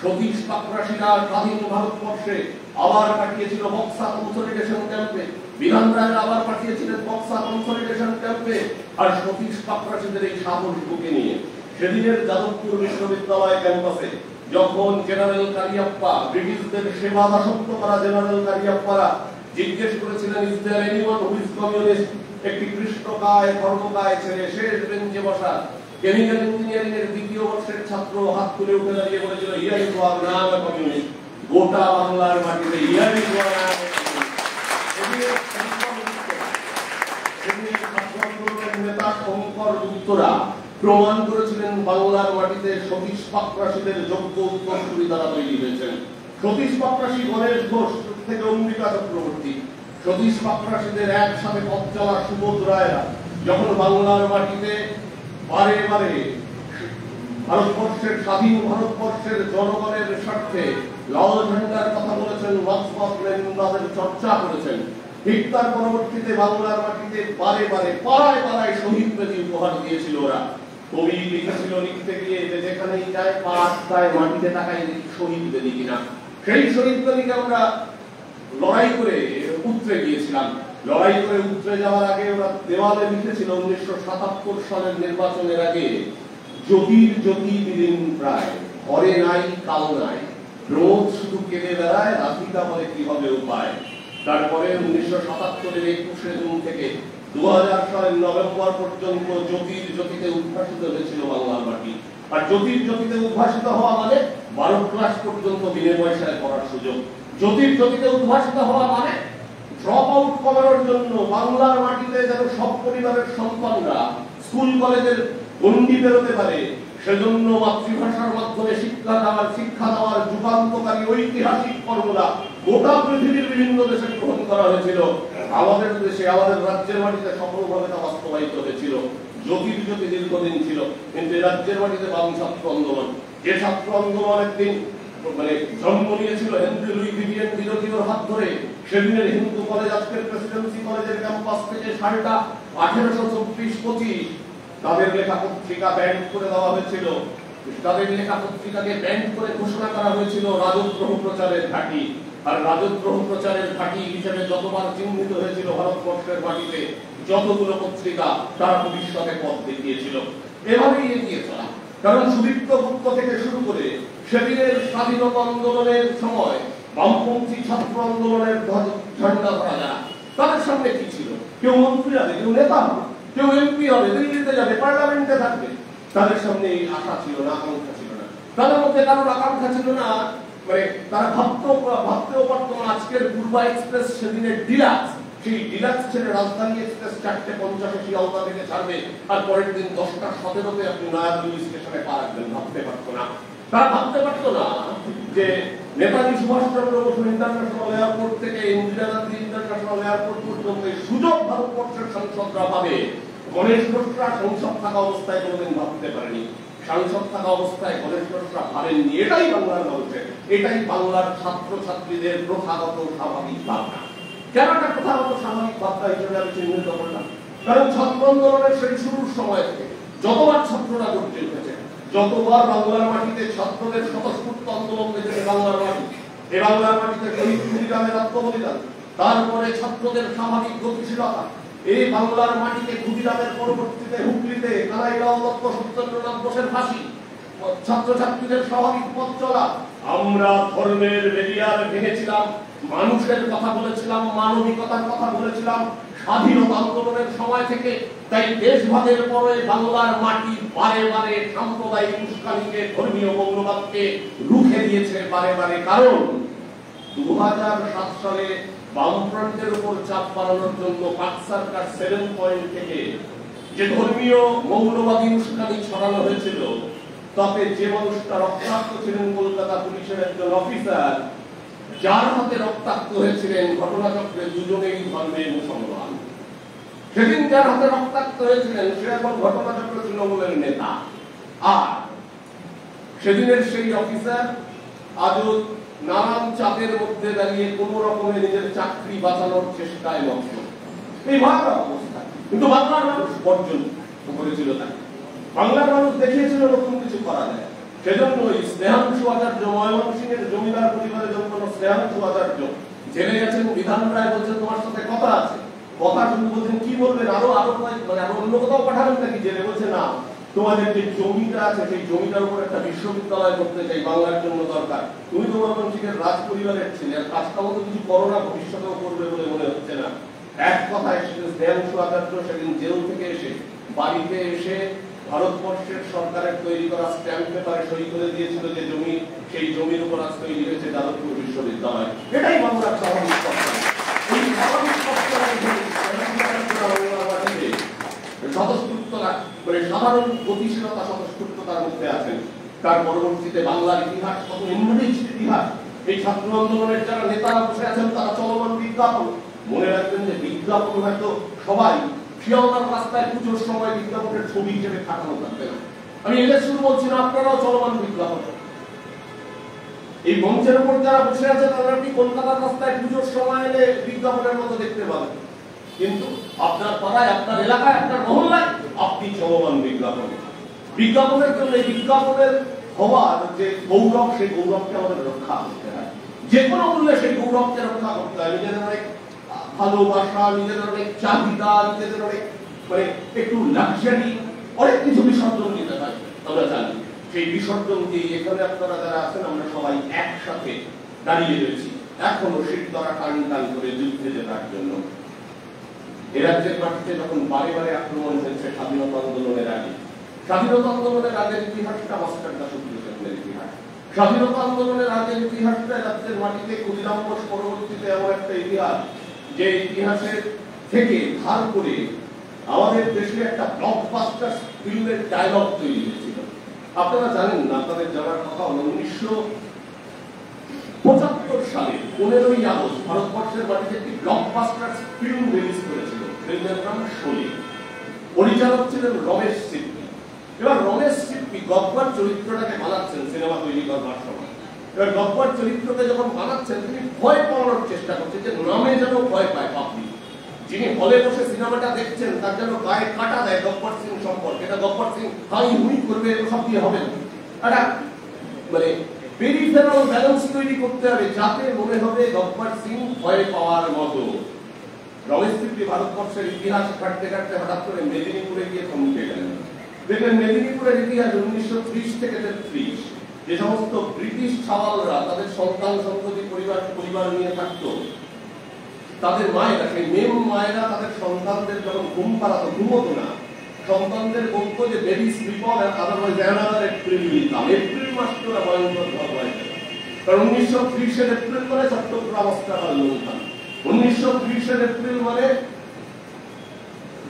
সতীশ পাকরাশিরা স্বাধীন ভারতবর্ষে আবার পাঠিয়েছিল বক্সা কনসলিডেশন ক্যাম্পে, বিধান রায়ের আবার পাঠিয়েছিলেন বক্সা কনসলিডেশন ক্যাম্পে। আর সতীশ পাকরাশিদের এই সাহস বুকে নিয়ে সেদিনের যাদবপুর বিশ্ববিদ্যালয় ক্যাম্পাসে যখন জেনারেল কালিয়াপ্পা, ব্রিটিশদের সেবা দাসত্ব করা জেনারেল কালিয়াপ্পারা জিজ্ঞেস করেছিলেন, is there anyone who is communist, একটি কৃষ্ণকায় ধর্মকায় ছেলে শেষ বেঞ্চে বসা কেমিক্যাল ইঞ্জিনিয়ারিং এর 2য় বর্ষের ছাত্র হাত তুলে উঠে দাঁড়িয়ে বলেছিল, হিয়ার ইজ ওয়ান নাম এ কমিউনিস্ট। গোটা বাংলার মাটিতে হিয়ার ইজ ওয়ান নাম এ কমিউনিস্ট। নেতা শঙ্কর গুপ্তরা প্রমাণ করেছিলেন বাংলার মাটিতে সতীশ পাকরাশিদের যোগ্য উত্তরসূরি দ্বারা তৈরি হয়েছেন। সতীশ পাকরাশি, গণেশ ঘোষ থেকে অম্বিকা চক্রবর্তী, সতীশ পাকরাশিদের একসাথে পথ চলা সুবোধ রায়রা যখন বাংলার মাটিতে বারে বারে ভারতবর্ষের স্বাধীন ভারতবর্ষের জনগণের স্বার্থে লাল ঝান্ডার কথা বলেছেন, মার্ক্সবাদ লেনিনবাদের চর্চা করেছেন, ঠিক তার পরবর্তীতে বাংলার মাটিতে বারে বারে পাড়ায় পাড়ায় শহীদ বেদি উপহার দিয়েছিল ওরা। কবি লিখেছিল লিখতে গিয়ে যে যেখানেই যায় পাড়ায় মাটিতে তাকায় দেখি শহীদ বেদি কিনা। সেই শহীদ বেদিকে আমরা লড়াই করে উতরে গিয়েছিলাম। লড়াই করে উতরে যাওয়ার আগে ওরা দেওয়ালে লিখেছিল 1977 সালের নির্বাচনের আগে, জ্যোতির জ্যোতি বিলীন প্রায়, ঘরে নাই কাল নাই, রোজ শুধু কেঁদে বেড়ায়, রাধিকা বলে কি হবে উপায়। তারপরে 1977-এর 21শে জুন থেকে 2000 সালের নভেম্বর পর্যন্ত জ্যোতির জ্যোতিতে উদ্ভাসিত হয়েছিল বাংলার মাটি। আর জ্যোতির জ্যোতিতে উদ্ভাসিত হওয়া মানে 12 ক্লাস পর্যন্ত বিনা পয়সায় পড়ার সুযোগ। জ্যোতির জ্যোতিতে উদ্ভাসিত হওয়া মানে ড্রপ আউট করার জন্য বাংলার মাটিতে যেন সব পরিবারের সন্তানরা স্কুল কলেজের গণ্ডি বেরোতে পারে, সেজন্য মাতৃভাষার মাধ্যমে শিক্ষা দেওয়ার যুগান্তকারী ঐতিহাসিক ফর্মুলা গোটা পৃথিবীর বিভিন্ন দেশে গ্রহণ করা হয়েছিল। আমাদের দেশে, আমাদের রাজ্যের মাটিতে সফলভাবে তা বাস্তবায়িত হয়েছিল। জ্যোতির জ্যোতি দীর্ঘদিন ছিল, কিন্তু রাজ্যের মাটিতে বাম ছাত্র আন্দোলন, যে ছাত্র আন্দোলন একদিন জন্ম নিয়েছিল হেনরি লুই ভিভিয়েন বিরোধীর হাত ধরে, সেদিনের হিন্দু কলেজ আজকের প্রেসিডেন্সি কলেজের ক্যাম্পাস থেকে সালটা 1824-25 তাদের লেখা পত্রিকা ব্যান্ড করে দেওয়া হয়েছিল। তাদের লেখা পত্রিকাকে ব্যান্ড করে ঘোষণা করা হয়েছিল রাজদ্রোহ প্রচারের ঘাঁটি। আর রাজদ্রোহ প্রচারের ঘাঁটি হিসেবে যতবার চিহ্নিত হয়েছিল ভারতবর্ষের মাটিতে যতগুলো পত্রিকা, তারা ভবিষ্যতে পথ দেখিয়েছিল। এভাবেই এগিয়ে চলা, কারণ সুদীপ্ত গুপ্ত থেকে শুরু করে সেদিনের স্বাধীনতা আন্দোলনের সময় বামপন্থী ছাত্র আন্দোলনের ঝান্ডা ধরা যারা, তাদের সামনে কি ছিল? কেউ মন্ত্রী হবে, কেউ নেতা হবে, কেউ এমপি হবে, দিল্লিতে যাবে, পার্লামেন্টে থাকবে। তাদের সামনে এই আশা ছিল না, আকাঙ্ক্ষা ছিল না। তাদের মধ্যে কারোর আকাঙ্ক্ষা ছিল না, মানে তারা ভাবতেও পারতো না আজকের পূর্বা এক্সপ্রেস সেদিনের ডিলাক্স, সেই ডিলাক্স ছেড়ে রাজধানী এক্সপ্রেস 4:50 শিয়ালদা থেকে ছাড়বে, আর পরের দিন 10:17 আপনি নয়াদিল্লি স্টেশনে পা রাখবেন। ভাবতে পারতো না, তারা ভাবতে পারতো না যে নেতাজি সুভাষচন্দ্র বসু ইন্টারন্যাশনাল এয়ারপোর্ট থেকে ইন্দিরা গান্ধী ইন্টারন্যাশনাল এয়ারপোর্ট পর্যন্ত এই সুযোগ ভারতবর্ষের সাংসদরা পাবে। গণেশ ঘোষরা সংসদ থাকা অবস্থায় কোনোদিন ভাবতে পারেনি, সাংসদ থাকা অবস্থায় গণেশ ঘোষরা ভাবেননি। এটাই বাংলার মানুষের, এটাই বাংলার ছাত্র ছাত্রীদের প্রথাগত স্বাভাবিক ভাবনা। কেন একটা প্রথাগত স্বাভাবিক ভাবনা হিসেবে আমি চিহ্নিত করলাম? কারণ ছাত্র আন্দোলনের সেই শুরুর সময় থেকে যতবার ছাত্ররা গড়ে উঠেছে, যতবার বাংলার মাটিতে ছাত্রদের স্বতঃস্ফূর্ত আন্দোলন দেখেছে বাংলার মাটি, এই বাংলার মাটিতে শহীদ ক্ষুদিরামের আত্মবলিদান, তারপরে ছাত্রদের স্বাভাবিক গতিশীলতা, এই বাংলার মাটিতে ক্ষুদিরামের পরবর্তীতে হুগলিতে কানাইলাল দত্ত, সত্যেন্দ্রনাথ বোসের ফাঁসি, ছাত্রছাত্রীদের স্বাভাবিক পথ চলা। আমরা ধর্মের বেরিয়ার ভেঙেছিলাম, মানুষের কথা বলেছিলাম, মানবিকতার কথা বলেছিলাম স্বাধীনতা আন্দোলনের সময় থেকে। তাই দেশভাগের পরে বাংলার মাটি বারে বারে সাম্প্রদায়িক উস্কানিকে, ধর্মীয় মৌলবাদকে রুখে দিয়েছে বারে বারে। কারণ 2007 সালে বামফ্রন্টের উপর চাপ বাড়ানোর জন্য পাক সরকার 7 পয়েন্ট থেকে যে ধর্মীয় মৌলবাদী উস্কানি ছড়ানো হয়েছিল, তাতে যে মানুষটা রক্তাক্ত ছিলেন কলকাতা পুলিশের একজন অফিসার, যার হাতে রক্তাক্ত হয়েছিলেন ঘটনাচক্রে দুজনেই ধর্মের মুসলমান। সেদিন যার হাতে রক্তাক্ত হয়েছিলেন সে এখন ঘটনাচক্র তৃণমূলের নেতা। আর সেদিনের সেই অফিসার আজও নানান চাপের মধ্যে দাঁড়িয়ে কোন রকমের নিজের চাকরি বাঁচানোর চেষ্টায় মগ্ন। এই ভয়াবহ অবস্থা, কিন্তু বাংলার মানুষ বর্জন করেছিল তাকে। বাংলার মানুষ দেখিয়েছিল নতুন কিছু করা যায়। সেজন্য স্নেহাংশু আচার্য, ময়মনসিংহের জমিদার পরিবারে জন্মানো স্নেহাংশু আচার্য জেলে গেছেন। বিধান রায় বলছেন তোমার সাথে কথা আছে, কথা শুধু বলছেন কি বলবেন, আরো অন্য কোথাও পাঠাবেন নাকি? জেলে বলছে না, তোমাদের যে জমিটা আছে সেই জমিটার উপর একটা বিশ্ববিদ্যালয় করতে চাই, বাংলার জন্য দরকার। তুমি তো ময়মনসিংহের রাজ পরিবারের ছেলে, আর কাজটা মতো কিছু করো না, ভবিষ্যতেও করবে বলে মনে হচ্ছে না। এক কথায় স্নেহাংশু আচার্য সেদিন জেল থেকে এসে বাড়িতে এসে ভারতবর্ষের সরকারের তৈরি করা স্ট্যাম্প পেপারে সই করে দিয়েছিল যে জমি, সেই জমির উপর আজ তৈরি হয়েছে যাদবপুর বিশ্ববিদ্যালয়। এটাই বাংলার স্বাভাবিক পত্র। এই স্বাভাবিক স্বতঃস্ফূর্ততা, মানে সাধারণ গতিশীলতা স্বতঃস্ফূর্ততার মধ্যে আছেন। তার পরবর্তীতে বাংলার ইতিহাস কত ইন্দ্রিজ ইতিহাস। এই ছাত্র আন্দোলনের যারা নেতারা বসে আছেন তারা চলমান বিজ্ঞাপন। মনে রাখবেন যে বিজ্ঞাপন হয়তো সবাই শিয়ালদার রাস্তায় পুজোর সময় বিজ্ঞাপনের ছবি হিসেবে খাটানো থাকবে না। আমি এদের শুরু বলছি না, আপনারাও চলমান বিজ্ঞাপন। এই মঞ্চের উপর যারা বসে আছে তারা আপনি কলকাতার রাস্তায় পুজোর সময় এলে বিজ্ঞাপনের মতো দেখতে পাবেন, কিন্তু আপনার পাড়ায়, আপনার এলাকায়, আপনার মহল্লায় আপনি চলমান বিজ্ঞাপন। বিজ্ঞাপনের জন্য এই বিজ্ঞাপনের হওয়ার যে গৌরব, সেই গৌরবকে আমাদের রক্ষা করতে হয়। যে কোনো মূল্যে সেই গৌরবকে রক্ষা করতে হয়। নিজেদের ভালোবাসা, নিজেদের অনেক চাহিদা, নিজেদের অনেক মানে একটু লাক্সারি, অনেক কিছু বিসর্জন দিতে হয় আমরা জানি। সেই বিসর্জন দিয়ে এখানে আপনারা যারা আছেন আমরা সবাই একসাথে দাঁড়িয়ে রয়েছি এখনো শীত দ্বারা টান টান করে যুদ্ধে জেতার জন্য। এ রাজ্যের মাটিতে যখন বারে বারে আক্রমণ হয়েছে স্বাধীনতা আন্দোলনের আগে, স্বাধীনতা আন্দোলনের আগের ইতিহাসটা মাস্টার দাস সেনের ইতিহাস, স্বাধীনতা আন্দোলনের আগের ইতিহাসটা রাজ্যের মাটিতে ক্ষুদিরাম বোস পরবর্তীতে এমন একটা ইতিহাস যে ইতিহাসের থেকে ধার করে আমাদের দেশে একটা ব্লকবাস্টার ফিল্মের ডায়লগ তৈরি হয়েছিল। আপনারা জানেন না, আপনাদের জানার কথা হলো 1975 সালে 15ই আগস্ট ভারতবর্ষের মাটিতে একটি ব্লকবাস্টার ফিল্ম রিলিজ করেছিল। ফিল্মের নাম শোলে। পরিচালক ছিলেন রমেশ সিপ্পি। এবার রমেশ সিপ্পি গব্বর চরিত্রটাকে বানাচ্ছেন সিনেমা তৈরি করবার সময়। এবার গব্বর চরিত্রকে যখন বানাচ্ছেন তিনি ভয় পাওয়ানোর চেষ্টা করছেন যে নামে যেন ভয় পায় পাবলিক। যিনি হলে বসে সিনেমাটা দেখছেন তার যেন গায়ে কাটা দেয় গব্বর সিং সম্পর্কে, এটা গব্বর সিং হাই হুই করবে, সব দিয়ে হবে না। এটা মানে পেরিফেরাল ব্যালেন্স তৈরি করতে হবে যাতে মনে হবে গব্বর সিং ভয় পাওয়ার মতো। রমেশ সিপ্পি ভারতবর্ষের ইতিহাস কাটতে কাটতে হঠাৎ করে মেদিনীপুরে গিয়ে থমকে গেলেন। দেখলেন মেদিনীপুরের ইতিহাস 1930 থেকে 33, যে সমস্ত ব্রিটিশ ছাওয়ালরা তাদের সন্তান সন্ততি পরিবার নিয়ে থাকতো, তাদের মায়েরা, সেই মেম মায়েরা তাদের সন্তানদের যখন ঘুম পাড়াতো, ঘুমতো না, সন্তানদের বলতো যে baby sleep on and otherwise another April will come. April মাসটা ওরা ভয়ঙ্কর ভাবে, কারণ 1930 এর এপ্রিল মানে চট্টগ্রাম অস্ত্রাগার লঙ্ঘন। 1930 এর এপ্রিল মানে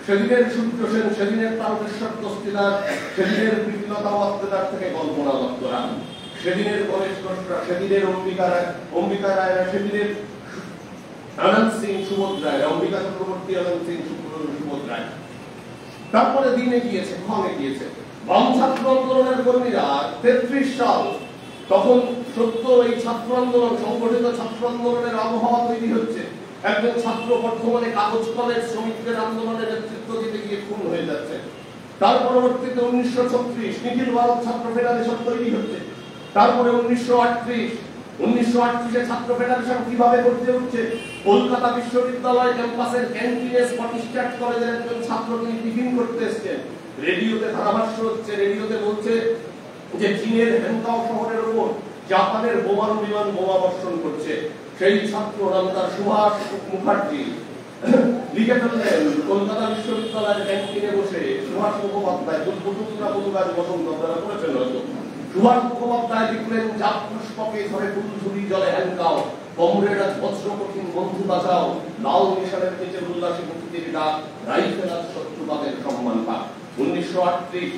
সেদিনের সূর্য সেন, সেদিনের তারকেশ্বর দস্তিদার, সেদিনের প্রীতিলতা ওয়াস্তেদার থেকে কল্পনা দত্তরা, সেদিনের গণেশ দত্তরা, সেদিনের অম্বিকা রায়রা, সেদিনের আনন্দ সিং সুভদ্রায়, অম্বিকা চক্রবর্তী, আনন্দ সিং সুভদ্রায়। তারপরে দিনে গিয়েছে, ক্ষণে গিয়েছে বাম ছাত্র আন্দোলনের কর্মীরা 33 সাল, তখন সত্য এই ছাত্র আন্দোলন, সংগঠিত ছাত্র আন্দোলনের আবহাওয়া তৈরি হচ্ছে। একজন ছাত্র বর্ধমানে কাগজ কলের শ্রমিকদের আন্দোলনের নেতৃত্ব দিতে গিয়ে খুন হয়ে যাচ্ছে। তার পরবর্তীতে 1936 নিখিল ভারত ছাত্র ফেডারেশন তৈরি হচ্ছে। তারপরে 1938 ছাত্র ফেডারেশন কিভাবে করতে হচ্ছে, কলকাতা বিশ্ববিদ্যালয় ক্যাম্পাসের ক্যান্টিনে স্কটিশ কলেজের একজন ছাত্র তিনি টিফিন করতে এসেছেন। রেডিওতে ধারাভাষ্য হচ্ছে, রেডিওতে বলছে যে চীনের হ্যাংকাও শহরের উপর জাপানের বোমারু বিমান বোমা বর্ষণ করছে। সেই ছাত্র নাম তার সুভাষ মুখার্জি লিখে ফেললেন কলকাতা বিশ্ববিদ্যালয়ের ক্যান্টিনে বসে, সুভাষ মুখোপাধ্যায় বসন্ত আপনারা করেছেন হয়তো, সুভাষ মুখোপাধ্যায় লিখলেন জাত পুষ্পকে ধরে ফুলঝুরি জলে হ্যাংকাও, কমরেডরা বজ্র কঠিন বন্ধু বাঁচাও, লাল নিশানের নিচে উল্লাসী মুক্তির ডাক, রাইফেল আর শত্রুবাদের সম্মান পাক। 1938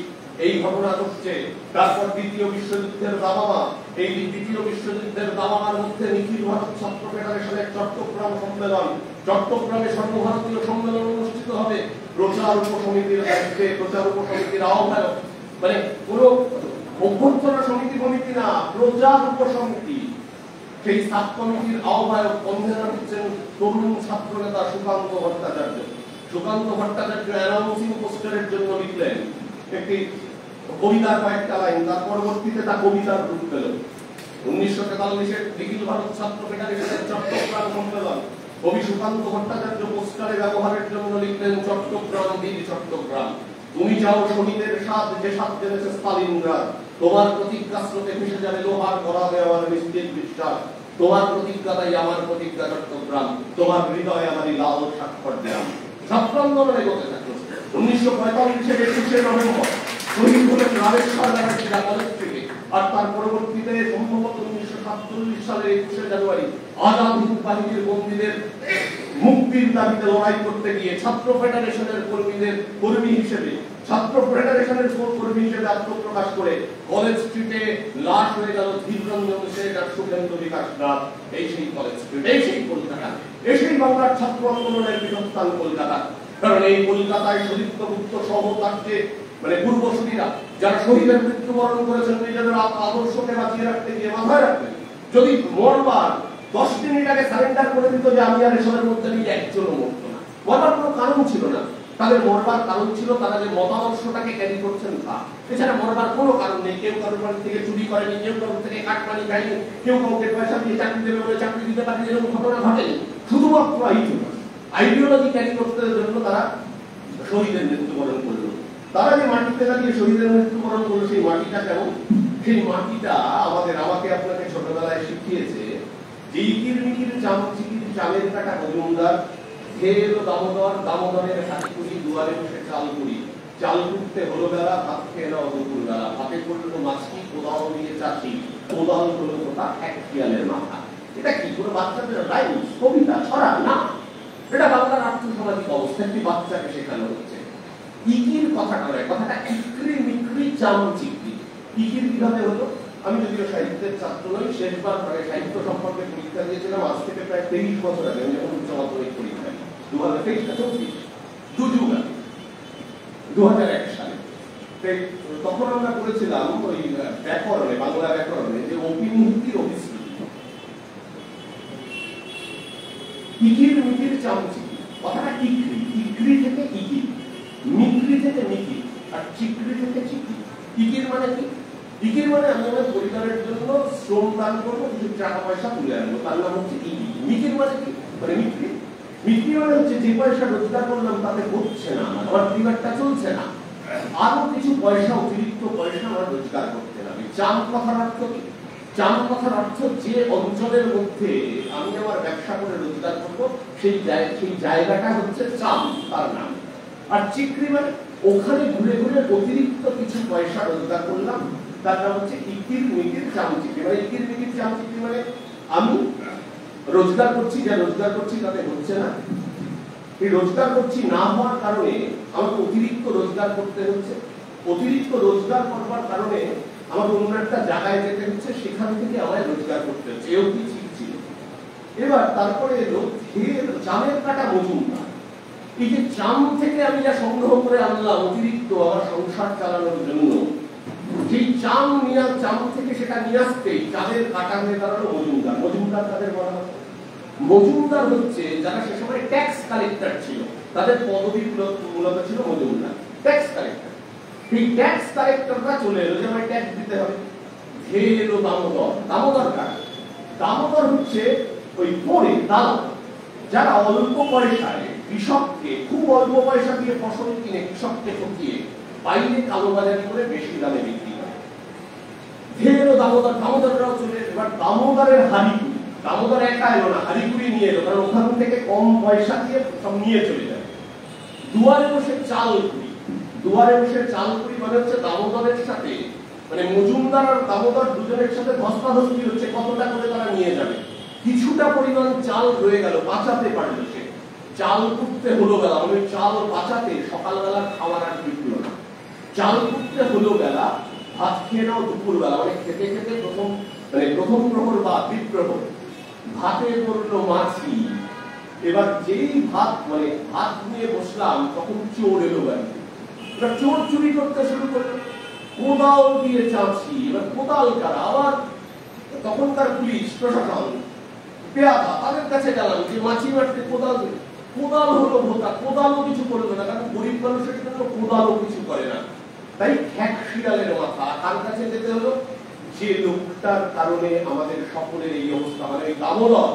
এই ঘটনা ঘটছে। তারপর দ্বিতীয় বিশ্বযুদ্ধের দাবামা, এই দ্বিতীয় বিশ্বযুদ্ধের দাবামার মধ্যে নিখিল ভারত ছাত্র ফেডারেশনের চট্টগ্রাম সম্মেলন, চট্টগ্রামে সর্বভারতীয় সম্মেলন অনুষ্ঠিত হবে। প্রচার উপসমিতির দায়িত্বে, প্রচার উপসমিতির আহ্বায়ক, মানে পুরো অভ্যর্থনা সমিতি কমিটি না, প্রচার উপসমিতি, সেই সাব কমিটির আহ্বায়ক কনভেনর হচ্ছেন তরুণ ছাত্র নেতা সুকান্ত ভট্টাচার্য। সুকান্ত ভট্টাচার্য অ্যানাউন্সিং পোস্টারের জন্য লিখলেন একটি কবিতার কয়েকটা লাইন, তার পরবর্তীতে তা কবিতার রূপ পেল। 1943 নিখিল ভারত ছাত্র ফেডারেশনের চট্টগ্রাম সম্মেলন, কবি সুকান্ত ভট্টাচার্য পোস্টারে ব্যবহারের জন্য লিখলেন চট্টগ্রাম বীর চট্টগ্রাম, তুমি যাও শহীদের স্বাদ, যে স্বাদ জেনেছে স্টালিনগ্রাদ, তোমার প্রতিজ্ঞা স্রোতে ভেসে যাবে লোহার গড়া দেওয়ার নিশ্চিত বিশ্বাস, তোমার প্রতিজ্ঞাটাই আমার প্রতিজ্ঞা চট্টগ্রাম, তোমার হৃদয়ে আমারই লাল স্বাক্ষর দিলাম। ছাত্র আন্দোলনে এগোতে থাকলো। 1945 21 নভেম্বর শহীদ হলেন রামেশ্বর ব্যানার্জি কলেজ থেকে, আর তার পরবর্তীতে সম্ভবত 1947 সালের 21 জানুয়ারি আজাদ হিন্দ বাহিনীর বন্দীদের মুক্তির দাবিতে লড়াই করতে গিয়ে ছাত্র ফেডারেশনের কর্মী হিসেবে, ছাত্র ফেডারেশনের কর্মী হিসেবে আত্মপ্রকাশ করে কলেজ স্ট্রিটে লাশ হয়ে গেল ধীররঞ্জন শেখ আর সুখেন্দু বিকাশ নাথ। এই সেই কলেজ স্ট্রিট, এই সেই কলকাতা, এই সেই বাংলার ছাত্র আন্দোলনের পীঠস্থান কলকাতা। কারণ এই কলকাতায় শহীদ গুপ্ত সহ তার যে মানে পূর্বসূরীরা যারা শহীদের মৃত্যুবরণ করেছেন, নিজেদের আদর্শকে বাঁচিয়ে রাখতে গিয়ে মাথায় রাখতেন, যদি মরবার 10 মিনিট আগে সারেন্ডার করে দিত যে আমি আর এসবের মধ্যে নিয়ে একজনও মরতো না, মরবার কোনো কারণ ছিল না। তাদের মরবার কারণ ছিল তারা যে মতাদর্শটাকে ক্যারি করছেন তা, এছাড়া মরবার কোনো কারণ নেই। কেউ কারোর বাড়ি থেকে চুরি করেনি, কেউ কারোর থেকে কাটমানি খায়নি, কেউ কাউকে পয়সা দিয়ে চাকরি দেবে বলে চাকরি দিতে পারেনি, এরকম ঘটনা ঘটেনি। শুধুমাত্র আইডিওলজি ক্যারি করতে জন্য তারা শহীদের মৃত্যুবরণ করলো। তারা যে মাটিতে দাঁড়িয়ে শহীদের মৃত্যুবরণ করলো, সেই মাটিটা কেমন? সেই মাটিটা আমাকে আপনাকে ছোটবেলায় শিখিয়েছে যে ইকির মিকির চামচিকির চালের কাটা মজুমদার, খেয়ে এলো দামোদর, দামোদরের হাতি কুড়ি, দুয়ারে বসে চাল কুড়ি, চাল কুড়তে হলো বেলা, ভাত খেয়ে নাও দুপুর বেলা, ভাতে পড়লো মাছি, কোদাল নিয়ে চাষি, কোদাল হলো কোথা এক খেয়ালের মাথা। এটা কি কোনো বাচ্চাদের রাইমস, কবিতা, ছড়া না, এটা বাংলার আর্থসামাজিক অবস্থা, একটি বাচ্চাকে শেখানো হচ্ছে। ইকির কথাটা নয়, কথাটা ইকরি মিকরি চামচিকি। ইকির কিভাবে হলো? আমি যদিও সাহিত্যের ছাত্র নই, শেষবার সাহিত্য সম্পর্কে পরীক্ষা দিয়েছিলাম আজ থেকে প্রায় 23 বছর আগে, আমি যখন উচ্চ মাধ্যমিক পরীক্ষা 2001 সালে। তখন আমরা করেছিলাম ওই ব্যাকরণে, বাংলা ব্যাকরণে, যে অভিমুক্তির অভিস্কৃতি। ইকির মিকির চামচিকি, কথাটা ইকরি, ইকরি থেকে ইকির, মিকরি থেকে মিকির, আর চিকরি থেকে চিকরি। ইকির মানে কি? ইকির মানে আমি আমার পরিবারের জন্য শ্রম দান করবো, কিছু টাকা পয়সা তুলে আনবো, তার নাম হচ্ছে ইকি। মিকির মানে কি? মানে মিকরি। মিকরি মানে হচ্ছে যে পয়সা রোজগার করলাম তাতে হচ্ছে না, আমার পরিবারটা চলছে না, আরো কিছু পয়সা, অতিরিক্ত পয়সা আমার রোজগার করতে হবে। চাম কথার অর্থ কি? চাম কথার অর্থ যে অঞ্চলের মধ্যে আমি আমার ব্যবসা করে রোজগার করবো, সেই জায়গাটা হচ্ছে চাম, তার নাম। আর চিকরি মানে ওখানে ঘুরে ঘুরে অতিরিক্ত কিছু পয়সা রোজগার করলাম, তার নাম হচ্ছে ইকির মিকির চামচিকি। মানে ইকির মিকির চামচিকি মানে আমি রোজগার করছি, যা রোজগার করছি তাতে হচ্ছে না, এই রোজগার করছি না হওয়ার কারণে আমাকে অতিরিক্ত রোজগার করতে হচ্ছে, অতিরিক্ত রোজগার করবার কারণে আমাকে অন্য একটা জায়গায় যেতে হচ্ছে, সেখান থেকে আমায় রোজগার করতে হচ্ছে। এও কি ঠিক ছিল? এবার তারপরে এলো চামের কাটা মজুমদার। এই যে চাম থেকে আমি যা সংগ্রহ করে আনলাম অতিরিক্ত আমার সংসার চালানোর জন্য, সেই চাম থেকে সেটা নিয়ে আসতে চাঁদের কাটা হয়ে দাঁড়ালো মজুমদার। মজুমদার তাদের বলা হয়, মজুমদার হচ্ছে যারা সে সময় ট্যাক্স কালেক্টর ছিল, তাদের পদবি মূলত ছিল মজুমদার, ট্যাক্স কালেক্টর। এই ট্যাক্স কালেক্টররা চলে এলো যে আমায় ট্যাক্স দিতে হবে। খেয়ে এলো দামোদর, দামোদর কাটা। দামোদর হচ্ছে ওই পরে দালাল, যারা অল্প পয়সায় কৃষককে, খুব অল্প পয়সা দিয়ে ফসল কিনে কৃষককে ঠকিয়ে বাইরে কালোবাজারি করে বেশি দামে বিক্রি করে। খেয়ে এলো দামোদর, দামোদররাও চলে। এবার দামোদরের হারিকুড়ি, দামোদর একা এলো না, হারিকুড়ি নিয়ে এলো, কারণ ওখান থেকে কম পয়সা দিয়ে সব নিয়ে চলে যাবে। দুয়ারে বসে চাল কুড়ি, দুয়ারে বসে চাল কুড়ি মানে হচ্ছে দামোদরের সাথে, মানে মজুমদার আর দামোদর দুজনের সাথে ধস্তাধস্তি হচ্ছে কতটা করে তারা নিয়ে যাবে। কিছুটা পরিমাণ চাল রয়ে গেল, বাঁচাতে পারলো সে, চাল কুটতে হলো বেলা, মানে চাল বাঁচাতে সকালবেলা খাওয়ার আর জুটল না, চাল কুটতে হলো বেলা, ভাত খেয়ে নাও দুপুর বেলা, মানে খেতে খেতে প্রথম প্রহর বা দ্বিপ্রহর, ভাতে পড়লো মাছি। এবার যেই ভাত নিয়ে বসলাম তখন চোর এলো বাড়িতে। এবার চোর চুরি করতে শুরু করলো, কোদাল দিয়ে চাঁচি। এবার কোদাল কারা? আবার তখনকার পুলিশ প্রশাসন পেয়াদা, তাদের কাছে গেলাম যে মাছি মারতে কোদাল, কোদাল হলো ভোতা, কোদালও কিছু করবে না, কারণ গরিব মানুষের জন্য কোদালও কিছু করে না। তাই খ্যাক শিয়ালের মাথা, কার কাছে যেতে হলো? যে লোকটার কারণে আমাদের সকলের এই অবস্থা, মানে দামোদর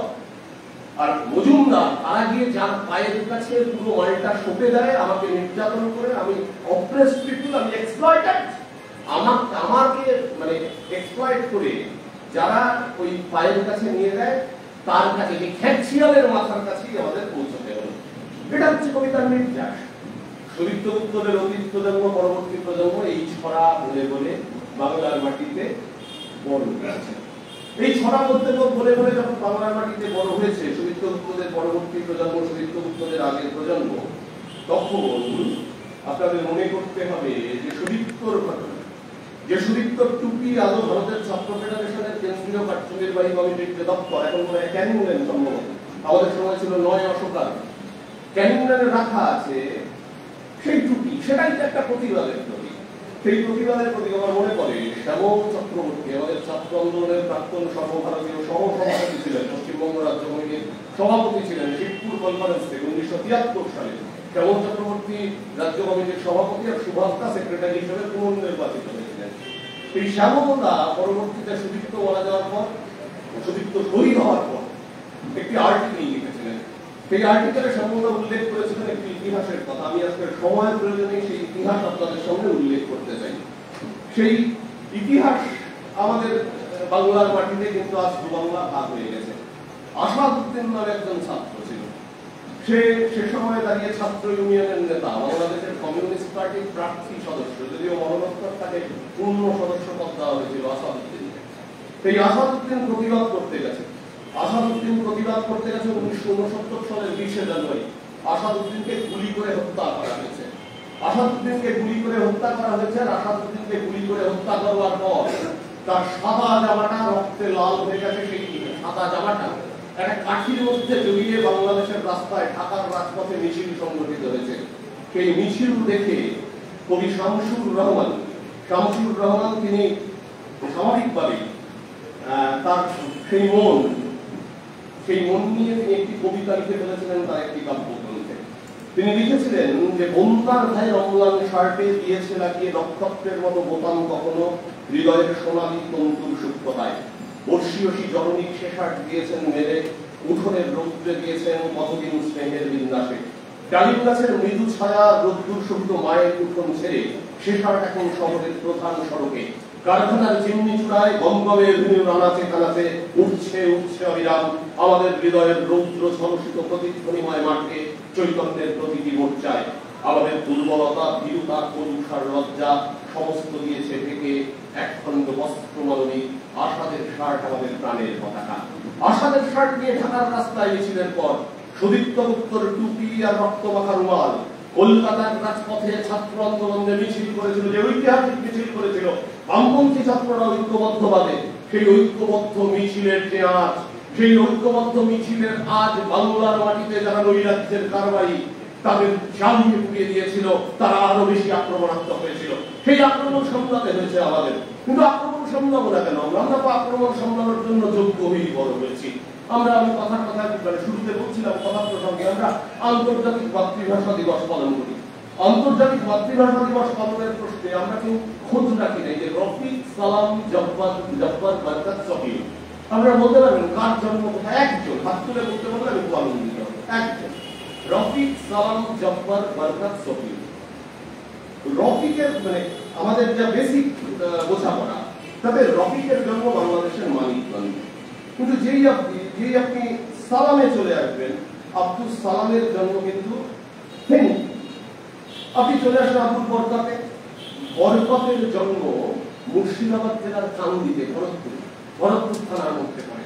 আর মজুমদার, তারা গিয়ে যার পায়ের কাছে পুরো মালটা সঁপে দেয়, আমাকে নির্যাতন করে, আমি অপ্রেসড পিপল, আমি এক্সপ্লয়েটেড, আমাকে মানে এক্সপ্লয়েট করে যারা ওই পায়ের কাছে নিয়ে দেয়, তার কাছে, যে খ্যাক শিয়ালের মাথার কাছেই আমাদের পৌঁছতে হলো। এটা হচ্ছে কবিতার নির্যাস। শরীরগুপ্তদের অতীত প্রজন্ম, পরবর্তী প্রজন্ম এই ছড়া বলে বলে বাংলার মাটিতে বড় হয়েছে। এই ছড়া বলতে বলে বলে যখন বাংলার মাটিতে বড় হয়েছে শরীরগুপ্তদের পরবর্তী প্রজন্ম, শরীরগুপ্তদের আগের প্রজন্ম, তখন আপনাদের মনে করতে হবে যে শরীরতর ঘটনা, যে শরীরতর টুপি আদৌ ভারতের ছাত্র ফেডারেশনের কেন্দ্রীয় কার্যনির্বাহী কমিটির যে দপ্তর, এখন মনে হয় ক্যানিংল্যান্ড সম্ভবত, আমাদের সময় ছিল 9 অশোকার, ক্যানিংল্যান্ডে রাখা আছে সেই টুপি, সেটাই তো একটা প্রতিবাদের প্রতীক। সেই প্রতিবাদের প্রতীক আমার মনে পড়ে শ্যামল চক্রবর্তী, আমাদের ছাত্র আন্দোলনের প্রাক্তন সর্বভারতীয় সহসভাপতি ছিলেন, পশ্চিমবঙ্গ রাজ্য কমিটির সভাপতি ছিলেন শিবপুর কনফারেন্স থেকে 1973 সালে। শ্যামল চক্রবর্তী রাজ্য কমিটির সভাপতি আর সুভাষদা সেক্রেটারি হিসেবে পুনর্নির্বাচিত হয়েছিলেন। এই শ্যামলদা পরবর্তীতে সুদীপ্ত মারা যাওয়ার পর, সুদীপ্ত শহীদ হওয়ার পর একটি আর্টিকেল লিখেছিলেন সেই আর্টিকেলে সম্পূর্ণ উল্লেখ করেছিলেন একটি ইতিহাসের কথা। আমি আজকে সময়ের প্রয়োজনে সেই ইতিহাস আপনাদের সামনে উল্লেখ করতে চাই। সেই ইতিহাস আমাদের বাংলার মাটিতে কিন্তু আজ দুবাংলা ভাগ হয়ে গেছে। আসাদউদ্দিন নামে একজন ছাত্র ছিল, সে সময় দাঁড়িয়ে ছাত্র ইউনিয়নের নেতা, বাংলাদেশের কমিউনিস্ট পার্টির প্রার্থী সদস্য, যদিও মরণোত্তর তাকে পূর্ণ সদস্য পদ দেওয়া হয়েছিল আসাদউদ্দিনকে। সেই আসাদউদ্দিন প্রতিবাদ করতে গেছে। 1969 সালের 20 জানুয়ারি আসাদউদ্দিনকে গুলি করে হত্যা করা হয়েছে। আসাদউদ্দিনকে গুলি করে হত্যা করা হয়েছে। আর আসাদউদ্দিনকে গুলি করে হত্যা করবার পর তার সাদা জামাটা রক্তে লাল হয়ে গেছে। সেই সাদা জামাটা একটা কাঠির মধ্যে জড়িয়ে বাংলাদেশের রাস্তায় ঢাকার রাজপথে মিছিল সংগঠিত হয়েছে। সেই মিছিল দেখে কবি শামসুর রহমান তিনি স্বাভাবিকভাবে তার সেই মন নিয়ে তিনি একটি কবিতা লিখে ফেলেছিলেন তার একটি কাব্যগ্রন্থে। তিনি লিখেছিলেন যে বন্দার ভাই রমলান শার্টে দিয়েছে লাগিয়ে নক্ষত্রের মতো বোতাম কখনো হৃদয়ের সোনালী তন্তুর সূক্ষ্মতায়, বর্ষীয়সী জননী সে শার্ট দিয়েছেন মেরে উঠোনের রৌদ্রে দিয়েছেন কতদিন স্নেহের বিন্যাসে, ডালিম গাছের মৃদু ছায়া রোদ্দুর সহিত মায়ের উঠোন ছেড়ে সে শার্ট এখন শহরের প্রধান সড়কে, কারখানার চিমনি চূড়ায় গমগমের আনাচে কানাচে উঠছে অবিরাম আমাদের হৃদয়ের রৌদ্র ঝলসিত প্রতিধ্বনিময় মাঠে চৈতন্যের প্রতিটি মোর্চায়। আমাদের দুর্বলতা, ভীরুতা, পরুষার লজ্জা সমস্ত দিয়েছে থেকে একখণ্ড বস্ত্রমালনী আশাদের শার্ট আমাদের প্রাণের পতাকা। আশাদের শার্ট নিয়ে ঢাকার রাস্তায় মিছিলের পর সুদীপ্ত উত্তর টুপি আর রক্তমাখা রুমাল কলকাতার রাজপথে ছাত্র আন্দোলনে মিছিল করেছিল, যে ঐতিহাসিক মিছিল করেছিল বামপন্থী ছাত্ররা ঐক্যবদ্ধভাবে। সেই ঐক্যবদ্ধ মিছিলের যে আজ, সেই ঐক্যবদ্ধ মিছিলের আজ বাংলার মাটিতে যারা নৈরাজ্যের কারবারি তাদের জ্বালিয়ে পুড়িয়ে দিয়েছিল, তারা আরো বেশি আক্রমণাত্মক হয়েছিল। সেই আক্রমণ সামলাতে হয়েছে আমাদের। কিন্তু আক্রমণ সামলাবো না কেন? আমরা তো আক্রমণ সামলানোর জন্য যোগ্য হয়েই বড় হয়েছি। আমি কথার শুরুতে বলছিলাম কথা প্রসঙ্গে আমরা আন্তর্জাতিক মাতৃভাষা দিবস পালন করি। আন্তর্জাতিক মাতৃভাষা দিবস পালনের প্রশ্নে আমরা কেউ খোঁজ রাখি নাই যে রফিক সালাম জব্বার বারকাত সফি। আমরা বলতে পারবেন কার জন্ম কোথায়? একজন হাত তুলে বলতে পারলে আমি খুব আনন্দিত হব। একজন, রফিক সালাম জব্বার বারকাত সফি। রফিকের আমাদের যা বেসিক বোঝাপড়া, তবে রফিকের জন্ম বাংলাদেশের মানিকগঞ্জে। কিন্তু যেই আপনি সালামে চলে আসবেন, আব্দুল সালামের জন্ম কিন্তু ফেনী। আপনি চলে আসেন আবুল বরকতে, বরকতের জন্ম মুর্শিদাবাদ জেলার কান্দিতে, ভরতপুর থানার মধ্যে পড়ে।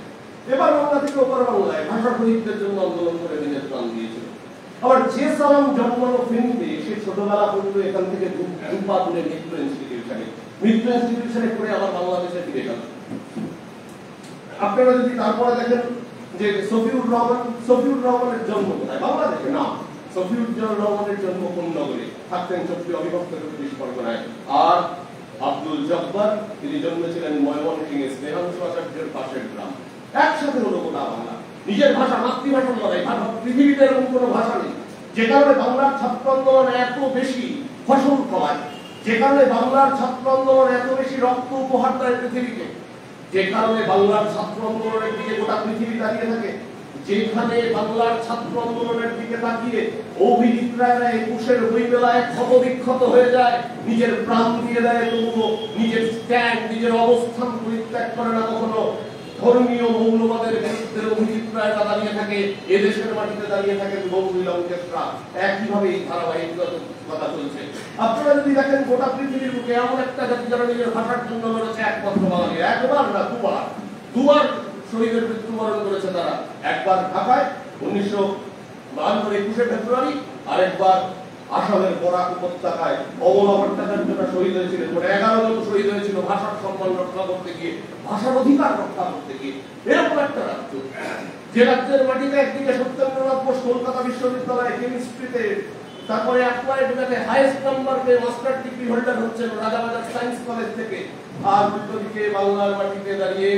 এবার বাংলা থেকে ওপর বাংলায় ভাষা শহীদদের জন্য আন্দোলন করে নিজের প্রাণ দিয়েছিল। আবার যে সালাম জন্মানো ফেনীতে, সে ছোটবেলা পর্যন্ত এখান থেকে দুপা দূরে মিত্র ইনস্টিটিউশনে পড়ে আবার বাংলাদেশে ফিরে গেল। আপনারা যদি তারপরে দেখেন যে সফিউর রহমানের জন্ম কোথায়? বাংলাদেশে না। সফিউর রহমানের জন্ম কোন নগরে? থাকতেন চট্টগ্রাম অবিভক্ত 24 পরগনায়। আর আব্দুল জব্বার তিনি জন্মেছিলেন ময়মনসিংহে স্নেহাংশু আচার্যের পাশের গ্রাম। একসাথে হলো গোটা বাংলা। নিজের ভাষা, মাতৃভাষা লড়াই, পৃথিবীতে এরকম কোনো ভাষা নেই। যে কারণে বাংলার ছাত্র আন্দোলন এত বেশি ফসল ফলায়, যে কারণে বাংলার ছাত্র আন্দোলন এত বেশি রক্ত উপহার দেয় পৃথিবীকে, যে কারণে বাংলার ছাত্র আন্দোলনের দিকে গোটা পৃথিবী দাঁড়িয়ে থাকে, যেখানে বাংলার ছাত্র আন্দোলনের দিকে তাকিয়ে অভিনেত্রীরা 21-এর বইমেলায় ক্ষতবিক্ষত হয়ে যায়, নিজের প্রাণ দিয়ে দেয়, তবুও নিজের স্ট্যান্ড, নিজের অবস্থান পরিত্যাগ করে না কখনো। ধর্মীয় মৌলবাদের বিরুদ্ধে অভিনেত্রীরা দাঁড়িয়ে থাকে, এদেশের মাটিতে দাঁড়িয়ে থাকে মহিলা একইভাবে এই ধারাবাহিকতা চলছে। আপনারা যদি দেখেন গোটা পৃথিবীর বুকে এমন একটা জাতি যারা নিজের ভাষার জন্য লড়েছে একমাত্র বাঙালি। একবার না, দুবার শহীদের মৃত্যুবরণ করেছে তারা। একবার ঢাকায় 1952 ফেব্রুয়ারি, আরেকবার আসামের বরাক উপত্যকায় অবলা ভট্টাচার্যরা শহীদ হয়েছিলেন। 11 জন শহীদ হয়েছিল ভাষার সম্মান রক্ষা করতে গিয়ে, ভাষার অধিকার রক্ষা করতে গিয়ে। এরকম একটা রাজ্য, যে রাজ্যের মাটিতে একদিকে সত্যেন্দ্রনাথ বোস কলকাতা বিশ্ববিদ্যালয়ে কেমিস্ট্রিতে, তারপরে অ্যাপ্লাইড ম্যাথে হাইয়েস্ট নাম্বার পেয়ে মাস্টার ডিগ্রি হোল্ডার হচ্ছেন রাজাবাজার সায়েন্স কলেজ থেকে, আর উল্টোদিকে বাংলার মাটিতে দাঁড়িয়ে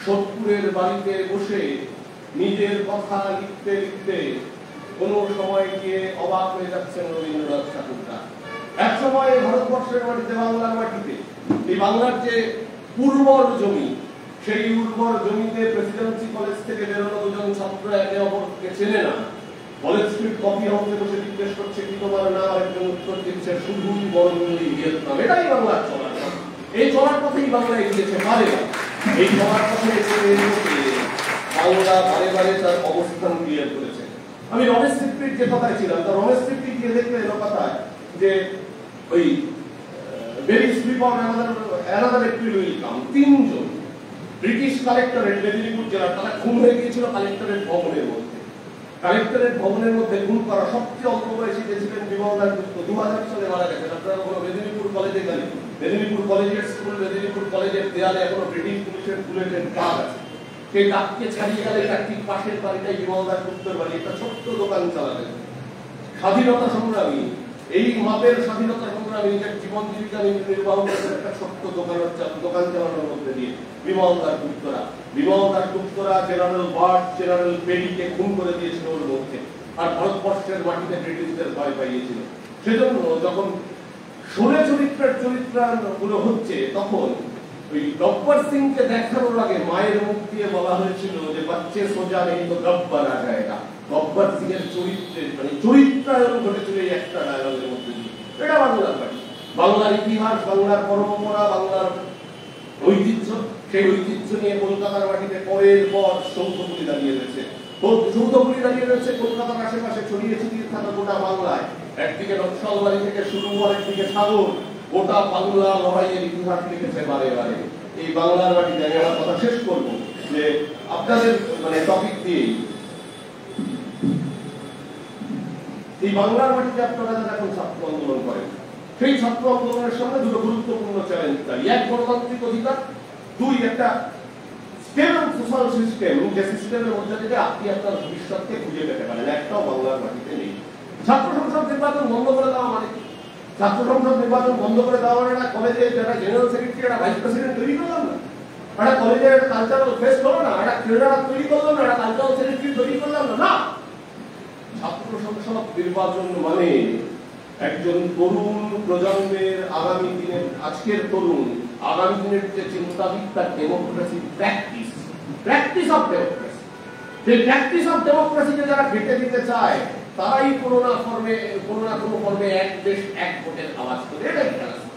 সোদপুরের বাড়িতে বসে নিজের কথা লিখতে লিখতে কোন সময় গিয়ে অবাক হয়ে যাচ্ছেন রবীন্দ্রনাথ ঠাকুররা। এক সময় ভারতবর্ষের মাটিতে, বাংলার মাটিতে, এই বাংলার যে উর্বর জমি, সেই উর্বর জমিতে প্রেসিডেন্সি কলেজ থেকে বেরোনো দুজন ছাত্র একে অপরকে চেনে না, কলেজ স্ট্রিট কফি হাউসে বসে জিজ্ঞেস করছে কি তোমার নাম, আরেকজন উত্তর দিচ্ছে শুধুই বরঙ্গলি ভিয়েতনাম। এটাই বাংলার চলার পথ। এই চলার পথেই বাংলা এগিয়েছে বারে বারে। এই চলার পথে বাংলা বারে বারে তার অবস্থান ক্লিয়ার করেছে। আমি রমেশ সিপ্রির যে কথায় ছিলাম, তো রমেশ সিপ্রি গিয়ে দেখলে এলো কথায় যে ওই very sleep on another April will come, 3 জন ব্রিটিশ কালেক্টরেট মেদিনীপুর জেলার তারা খুন হয়ে গিয়েছিল কালেক্টরেট ভবনের মধ্যে। কালেক্টরেট ভবনের মধ্যে খুন করা সবচেয়ে অল্প বয়সী যে ছিলেন বিমলদার গুপ্ত, 2000 সালে মারা গেছেন। আপনারা কোনো মেদিনীপুর কলেজে গেলেন, মেদিনীপুর কলেজের স্কুল, মেদিনীপুর কলেজের দেয়ালে এখনো ব্রিটিশ পুলিশের বুলেটের দাগ আছে। সেই দাগকে ছাড়িয়ে গেলে তার ঠিক পাশের বাড়িটাই বিমলদার গুপ্তর বাড়ি। একটা ছোট্ট দোকান চালাতেন। স্বাধীনতা সংগ্রামী, এই মাপের স্বাধীনতা সংগ্রামী নিজের জীবন জীবিকা নির্বাহ করেছেন একটা ছোট্ট দোকান চালানোর মধ্যে দিয়ে বিমলদার গুপ্তরা জেনারেল বার্ড, জেনারেল পেরিকে খুন করে দিয়েছিল ওর মধ্যে। আর ভারতবর্ষের মাটিতে ব্রিটিশদের ভয় পাইয়েছিল। সেজন্য যখন শোলে চরিত্রগুলো হচ্ছে, তখন ওই গব্বর সিংকে দেখানোর আগে মায়ের মুখ দিয়ে বলা হয়েছিল যে বাচ্চে সোজা নেই তো গব্বর আ যায়গা। গব্বর সিং এর চরিত্রের মানে চরিত্রায়ন ঘটেছিল এই একটা ডায়লগের মধ্যে দিয়ে। এটা বাংলার বাড়ি, বাংলার ইতিহাস, বাংলার পরম্পরা, বাংলার ঐতিহ্য। সেই ঐতিহ্য নিয়ে কলকাতার মাটিতে পরের পর সৌধগুলি দাঁড়িয়ে রয়েছে। কলকাতার আশেপাশে ছড়িয়ে ছিটিয়ে থাকা গোটা বাংলায়। একদিকে নকশালবাড়ি থেকে শুরু, আরেকদিকে সাগর, গোটা বাংলা লড়াইয়ের ইতিহাস লিখেছে বারে বারে। এই বাংলার মাটিতে আমি আমার কথা শেষ করবো যে আপনাদের মানে টপিক দিয়ে এই বাংলার মাটিতে আপনারা যারা এখন ছাত্র আন্দোলন করেন, সেই ছাত্র আন্দোলনের সামনে দুটো গুরুত্বপূর্ণ চ্যালেঞ্জ দাঁড়িয়ে। এক, গণতান্ত্রিক অধিকার। 2, একটা স্টেবল সোশ্যাল সিস্টেম, যে সিস্টেমের মধ্যে থেকে আপনি আপনার ভবিষ্যৎকে খুঁজে পেতে পারেন। একটাও বাংলার মাটিতে নেই। ছাত্র সংসদ নির্বাচন বন্ধ করে দেওয়া মানে কি? ছাত্র সংসদ নির্বাচন বন্ধ করে দেওয়া মানে না কলেজে যারা জেনারেল সেক্রেটারি, একটা ভাইস প্রেসিডেন্ট তৈরি করলাম না, একটা কলেজের একটা কালচারাল ফেস্ট হলো না, একটা ক্রীড়া তৈরি করলাম না, একটা কালচারাল সেক্রেটারি তৈরি করলাম না। ছাত্র সংসদ নির্বাচন মানে একজন তরুণ প্রজন্মের আগামী দিনের, আজকের তরুণ আগামী দিনের যে চিন্তাবিদ, তার ডেমোক্রেসি প্র্যাকটিস অফ ডেমোক্রেসি। সেই প্র্যাকটিস অফ ডেমোক্রেসিকে যারা ঘেঁটে দিতে চায়, তারাই কোনো না কোনো ফর্মে এক দেশ এক ভোটের আওয়াজ করে। এটাই ফ্যালাসি।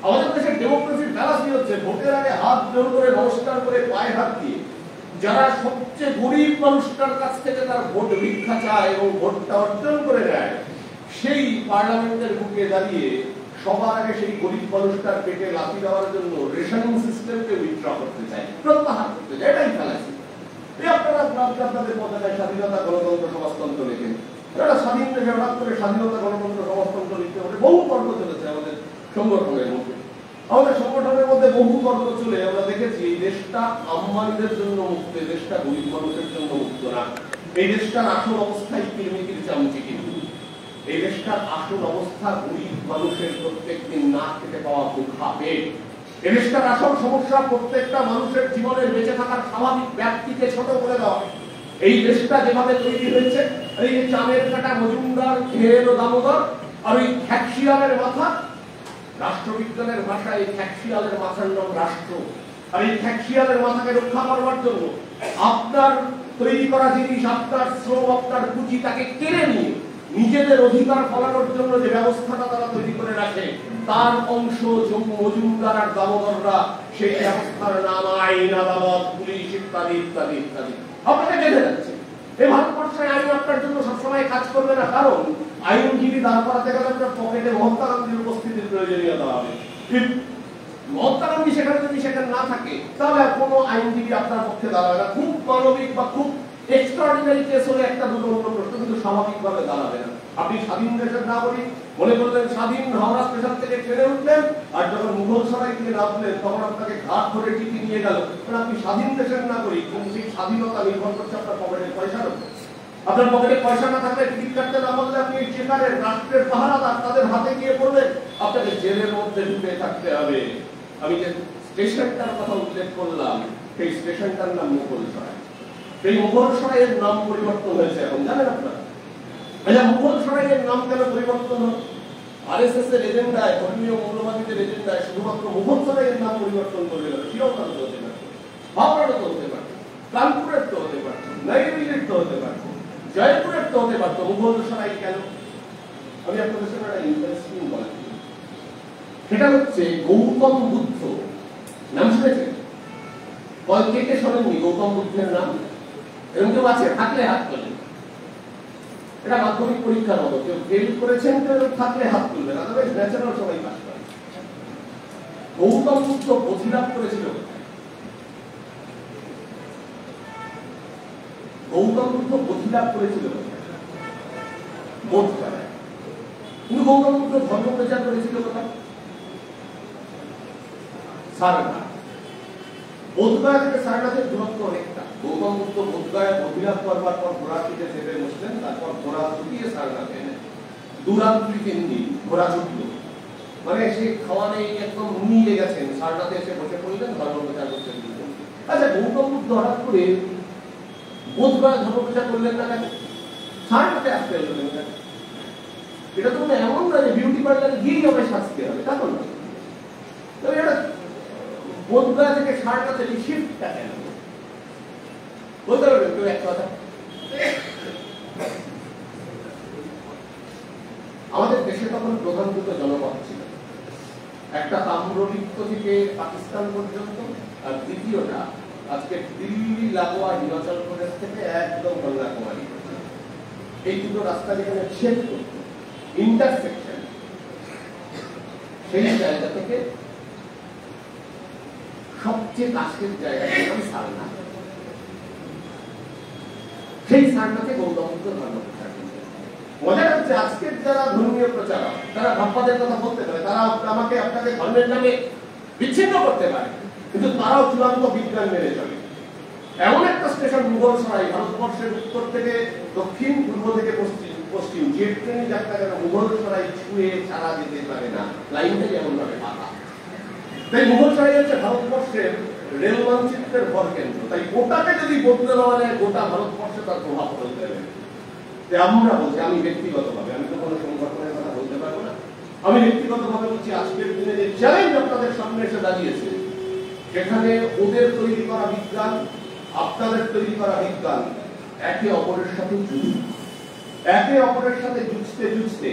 আমাদের দেশের ডেমোক্রেসির ফ্যালাসি হচ্ছে ভোটের আগে হাত জোর করে নমস্কার করে পায়ে হাত দিয়ে যারা সবচেয়ে গরিব মানুষটার কাছ থেকে তার ভোট ভিক্ষা চায় এবং ভোটটা অর্জন করে নেয়, সেই পার্লামেন্টের বুকে দাঁড়িয়ে সবার আগে সেই গরিব মানুষটার পেটে লাথি দেওয়ার জন্য রেশনিং সিস্টেমকে উইথড্র করতে চায়, প্রত্যাহার করতে চায়। এটাই ফ্যালাসি। এই আপনারা আপনাদের পতাকায় স্বাধীনতা, গণতন্ত্র, সমাজতন্ত্র লেখেন। এটা স্বাধীন দেশে হঠাৎ করে স্বাধীনতা, গণতন্ত্র, সমাজতন্ত্র লিখতে হবে। বহু তর্ক চলেছে আমাদের সংগঠনের মধ্যে। আমাদের সংগঠনের মধ্যে বহু তর্ক চলে আমরা দেখেছি এই দেশটা আম্বানিদের জন্য মুক্ত, এই দেশটা গরিব মানুষের জন্য মুক্ত না। এই দেশটার আসল অবস্থায় কিরমিকির চামচি কিন্তু এই দেশটার আসল অবস্থা গরিব মানুষের প্রত্যেকদিন না খেতে পাওয়া ভুখা পেট। এই দেশটার আসল সমস্যা প্রত্যেকটা মানুষের জীবনের বেঁচে থাকার স্বাভাবিক ব্যাপ্তিকে ছোট করে দেওয়া। এই দেশটা যেভাবে তৈরি হয়েছে, এই যে চামের কাটা মজুমদার, খেয়েল ও দামোদর, আর ওই খ্যাকশিয়ালের মাথা, রাষ্ট্রবিজ্ঞানের ভাষায় এই খ্যাকশিয়ালের মাথার নাম রাষ্ট্র। আর এই খ্যাকশিয়ালের মাথাকে রক্ষা করবার জন্য আপনার তৈরি করা জিনিস, আপনার শ্রম, আপনার পুঁজি, তাকে কেড়ে নিয়ে নিজেদের অধিকার ফলানোর জন্য যে ব্যবস্থাটা তারা তৈরি করে রাখে, তার অংশ মজুমদার আর দামোদররা সেই ব্যবস্থার নাম আইন, আদালত, পুলিশ ইত্যাদি ইত্যাদি ইত্যাদি আপনাকে বেঁধে যাচ্ছে। এই ভারতবর্ষে আইন আপনার জন্য সবসময় কাজ করবে না, কারণ আইনজীবী দাঁড় করাতে গেলে আপনার পকেটে মহাত্মা গান্ধীর উপস্থিতির প্রয়োজনীয়তা হবে। মহাত্মা গান্ধী সেখানে না থাকে, তাহলে কোনো আইনজীবী আপনার পক্ষে দাঁড়াবে না। খুব মানবিক বা খুব এক্সট্রাঅর্ডিনারি কেস হলে একটা দুটো অন্য প্রশ্ন, কিন্তু স্বাভাবিকভাবে দাঁড়াবে না। আপনি স্বাধীন দেশের নাগরিক মনে করলেন, স্বাধীন হাওড়া স্টেশন থেকে ট্রেনে উঠলেন, আর যখন মুঘলসরাই গিয়ে নামলেন তখন আপনাকে ঘাট ধরে টিকি নিয়ে গেল। কারণ আপনি স্বাধীন দেশের নাগরিক, কিন্তু সেই স্বাধীনতা নির্ভর করছে আপনার পকেটের পয়সার উপর। আপনার পকেটে পয়সা না থাকলে, টিকিট কাটতে না পারলে আপনি চেকারের, রাষ্ট্রের পাহারাদার, তাদের হাতে গিয়ে পড়লেন, আপনাকে জেলের মধ্যে ঢুকে থাকতে হবে। আমি যে স্টেশনটার কথা উল্লেখ করলাম, সেই স্টেশনটার নাম মুঘলসরাই। এই মুঘলসরাইয়ের নাম পরিবর্তন হয়েছে এখন, জানেন আপনারা? আচ্ছা, মুঘলসরাইয়ের নাম কেন পরিবর্তন হল? আরএসএস এর এজেন্ডায়, ধর্মীয় মৌলবাদীদের এজেন্ডায় শুধুমাত্র মুঘলসরাইয়ের নাম পরিবর্তন করে গেল। শিরোনাম তো হতে পারত, হাওড়ারও তো হতে পারত, কানপুরের তো হতে পারত, নৈদিল্লির তো হতে পারত। জয়পুরের তো হতে পারতো, মুঘল সরাই কেন? আমি আপনাদের সঙ্গে একটা ইন্টারেস্টিং গল্প, সেটা হচ্ছে গৌতম বুদ্ধ নাম শুনেছেন? কে কে শোনেননি গৌতম বুদ্ধের নাম? এরকম কেউ আছে? থাকলে হাত তোলেন। এটা মাধ্যমিক পরীক্ষার মতো, কেউ ফেল করেছেন কেউ থাকলে হাত তুলবেন, আদারওয়াইজ ন্যাচারাল সবাই পাস করে। গৌতম বুদ্ধ প্রতিলাভ করেছিল গৌতম বুদ্ধ প্রতিলাভ করেছিল বোধগয়ায়। কিন্তু গৌতম বুদ্ধ ধর্ম প্রচার করেছিল কোথায়? সারনাথ। বোধগয়া থেকে সারনাথের দূরত্ব অনেকটা। গৌতম বুদ্ধ বোধগয়া প্রতিলাভ করবার পর ঘোড়াটিতে চেপে বসলেন, তারপর ঘোড়া ছুটিয়ে সারনাথে এলেন। দুরাত্রি 3 দিন ঘোড়া ছুটল, মানে সে খাওয়া নেই, একদম নিয়ে গেছেন। সারনাথে এসে বসে পড়লেন, ধর্ম প্রচার করতেন। আচ্ছা, গৌতম বুদ্ধ হঠাৎ করে বোধগয়া ধর্ম প্রচার করলেন না কেন? সারনাথে আসতে এলেন কেন? এটা তো এমন না যে বিউটি পার্লারে গিয়েই হবে শাস্তি হবে, তা তো না। তবে এটা বোধগয়া থেকে সারনাথে শিফটটা কেন বলতে পারবেন কেউ এক কথা? আমাদের দেশে তখন প্রধান দুটো জনপদ ছিল, একটা তাম্রলিপ্ত থেকে পাকিস্তান পর্যন্ত, আর দ্বিতীয়টা আজকে দিল্লি লাগোয়া হিমাচল প্রদেশ থেকে একদম কন্যাকুমারী। এই দুটো রাস্তা যেখানে ছেদ করত, ইন্টারসেকশন, সেই জায়গা থেকে সবচেয়ে কাছের জায়গা সারনাথ। সেই সারনাথে গৌতম বুদ্ধ ধর্ম প্রচার করতেন। মজা হচ্ছে আজকের যারা ধর্মীয় প্রচারক, তারা ভাববাদের কথা বলতে পারে, তারা আমাকে আপনাকে ধর্মের নামে বিচ্ছিন্ন করতে পারে, কিন্তু তারাও চূড়ান্ত বিজ্ঞান মেনে চলে। এমন একটা স্টেশন মুঘল সরাই, ভারতবর্ষের উত্তর থেকে দক্ষিণ, পূর্ব থেকে পশ্চিম, যে ট্রেনে যাত্রা কেন মুঘল সরাই ছুঁয়ে ছাড়া যেতে পারে না, লাইনটা যেমন ভাবে পাতা। তাই মুঘল সরাই হচ্ছে ভারতবর্ষের রেল মানচিত্রের ভরকেন্দ্র। তাই গোটাকে যদি বদলে দেওয়া যায়, গোটা ভারতবর্ষে তার প্রভাব ফেলতে হবে। আমরা বলছি, আমি ব্যক্তিগতভাবে, আমি তো কোনো সংগঠনের কথা বলতে পারবো না, আমি ব্যক্তিগতভাবে বলছি, আজকের দিনে যে চ্যালেঞ্জ আপনাদের সামনে এসে দাঁড়িয়েছে, সেখানে ওদের তৈরি করা বিজ্ঞান, আপনাদের তৈরি করা বিজ্ঞান একে অপরের সাথে যুক্ত। একে অপরের সাথে যুঝতে যুঝতে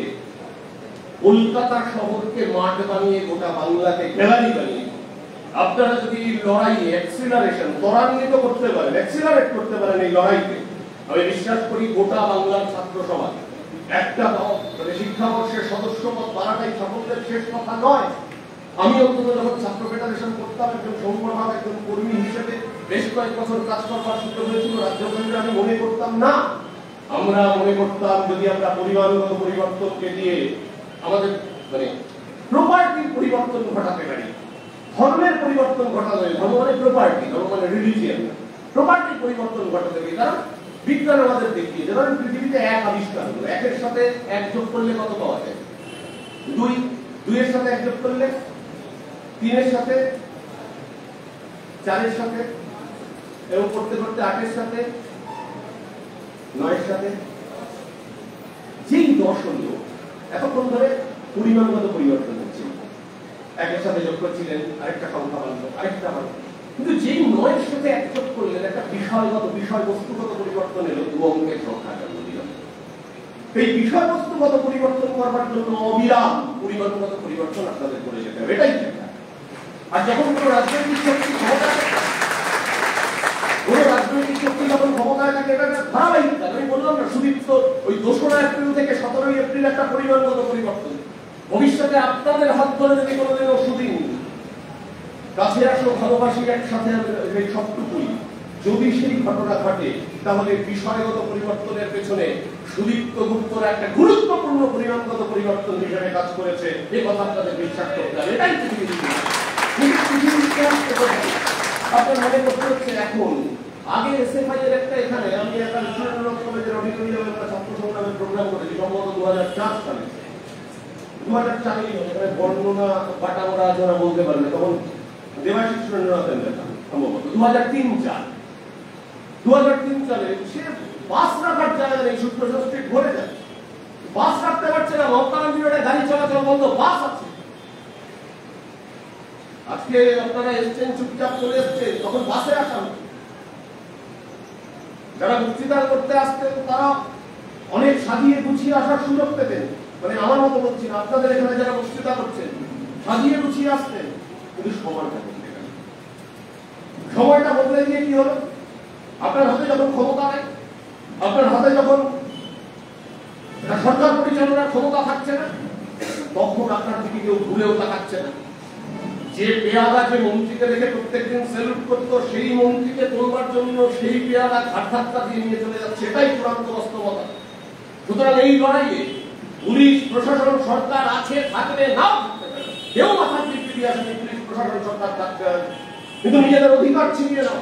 কলকাতা শহরকে মাঠ বানিয়ে, গোটা বাংলাকে গ্যালারি বানিয়ে, আপনারা যদি লড়াইয়ে অ্যাক্সিলারেশন, ত্বরান্বিত করতে পারেন, অ্যাক্সিলারেট করতে পারেন এই লড়াইকে, আমি বিশ্বাস করি গোটা বাংলার ছাত্র সমাজ একটা শিক্ষাবর্ষের সদস্যপদ বাড়াটাই সকলের শেষ কথা নয়। আমি অন্তত যখন ছাত্র ফেডারেশন করতাম, একজন সংগঠক, একজন কর্মী হিসেবে বেশ কয়েক বছর কাজ করবার সুযোগ হয়েছিল রাজ্য কেন্দ্রে, আমি মনে করতাম না, আমরা মনে করতাম যদি আমরা পরিমাণগত পরিবর্তনকে দিয়ে আমাদের প্রপার্টির পরিবর্তন ঘটাতে পারি, ধর্মের পরিবর্তন ঘটাতে হবে। ধর্ম মানে প্রপার্টি, ধর্ম মানে রিলিজিয়ান, প্রপার্টির পরিবর্তন ঘটাতে হবে। কারণ বিজ্ঞান আমাদের দেখিয়েছে, ধরেন পৃথিবীতে এক আবিষ্কার হলো, একের সাথে এক যোগ করলে কত পাওয়া যায়? 2, 2 এর সাথে এক যোগ করলে 3 এর সাথে, 4 এর সাথে, এবং করতে করতে 8 এর সাথে, 9 এর সাথে, যেই 10 হলো, এতক্ষণ ধরে পরিমাণগত পরিবর্তন হচ্ছে। একের সাথে যোগ করছিলেন, আরেকটা সংখ্যা বাড়লো, আরেকটা বাড়লো, কিন্তু যেই 9 এর সাথে এক যোগ করলেন, একটা বিষয়বস্তুগত পরিবর্তন এলো, 2 অঙ্কের সংখ্যা জন্ম দিল। এই বিষয়বস্তুগত পরিবর্তন করবার জন্য অবিরাম পরিমাণগত পরিবর্তন আপনাদের করে যেতে হবে, এটাই ঠিক। আর যখন কোনো রাজনৈতিক শক্তি ক্ষমতায় যখন ক্ষমতায় থাকে, এটা ধারাবাহিক। আমি বললাম না, সুদীপ্ত ওই 2রা এপ্রিল থেকে 17ই এপ্রিল একটা পরিমাণগত পরিবর্তন। ভবিষ্যতে আপনাদের হাত ধরে যদি কোনোদিনও সুদিন কাছে আসো, ভালোবাসি একসাথে, এই সবটুকুই যদি সেই ঘটনা ঘটে, তাহলে বিষয়গত পরিবর্তনের পেছনে সুদীপ্ত গুপ্তরা একটা গুরুত্বপূর্ণ পরিমাণগত পরিবর্তন হিসেবে কাজ করেছে, এই কথা আপনাদের বিশ্বাস করতে হবে। এটাই পৃথিবীর আপনার মনে করতে হচ্ছে এখন, আগে এসএফআই এর একটা, এখানে আমি একটা সুরেন্দ্রনাথ কলেজের অডিটোরিয়ামে একটা ছাত্র সংগ্রামের প্রোগ্রাম করেছি, সম্ভবত 2004 সালে। 2004 এখানে বর্ণনা বাটামরা যারা বলতে পারবে, তখন দেবাশিস সুরেন্দ্রনাথের লেখা, সম্ভবত 2003 সালে সে বাস রাখার জায়গা নেই, সূত্র স্ট্রিট ভরে যায়, বাস রাখতে পারছে না, মমতা রোডে গাড়ি চলাচল বন্ধ, বাস আছে। আজকে আপনারা এসছেন চুপচাপ চলে এসছে, তখন বাসে আসা যারা বক্তৃতা করতে আসতেন তারা অনেক সাজিয়ে গুছিয়ে আসার সুযোগ পেতেন, মানে আমার মতো বলছি না, আপনাদের এখানে যারা বক্তৃতা করছেন সাজিয়ে গুছিয়ে আসতেন, কিন্তু সময়টা বদলে গেল। সময়টা বদলে গিয়ে কি হলো, আপনার হাতে যখন ক্ষমতা নেই, আপনার হাতে যখন সরকার পরিচালনার ক্ষমতা থাকছে না, তখন আপনার দিকে কেউ ভুলেও তাকাচ্ছে না। যে পেয়াদা যে মন্ত্রীকে দেখে প্রত্যেকদিন স্যালুট করতো, সেই মন্ত্রীকে তোলবার জন্য সেই পেয়াদা ঘাট ধাক্কা দিয়ে নিয়ে চলে যাচ্ছে, এটাই চূড়ান্ত বাস্তবতা। সুতরাং এই লড়াইয়ে পুলিশ প্রশাসন সরকার আছে, থাকবে, নাও থাকতে পারে, কেউ মাথার দিকে দিয়ে আসেনি পুলিশ প্রশাসন সরকার থাকতে হবে, কিন্তু নিজেদের অধিকার ছিনিয়ে নাও।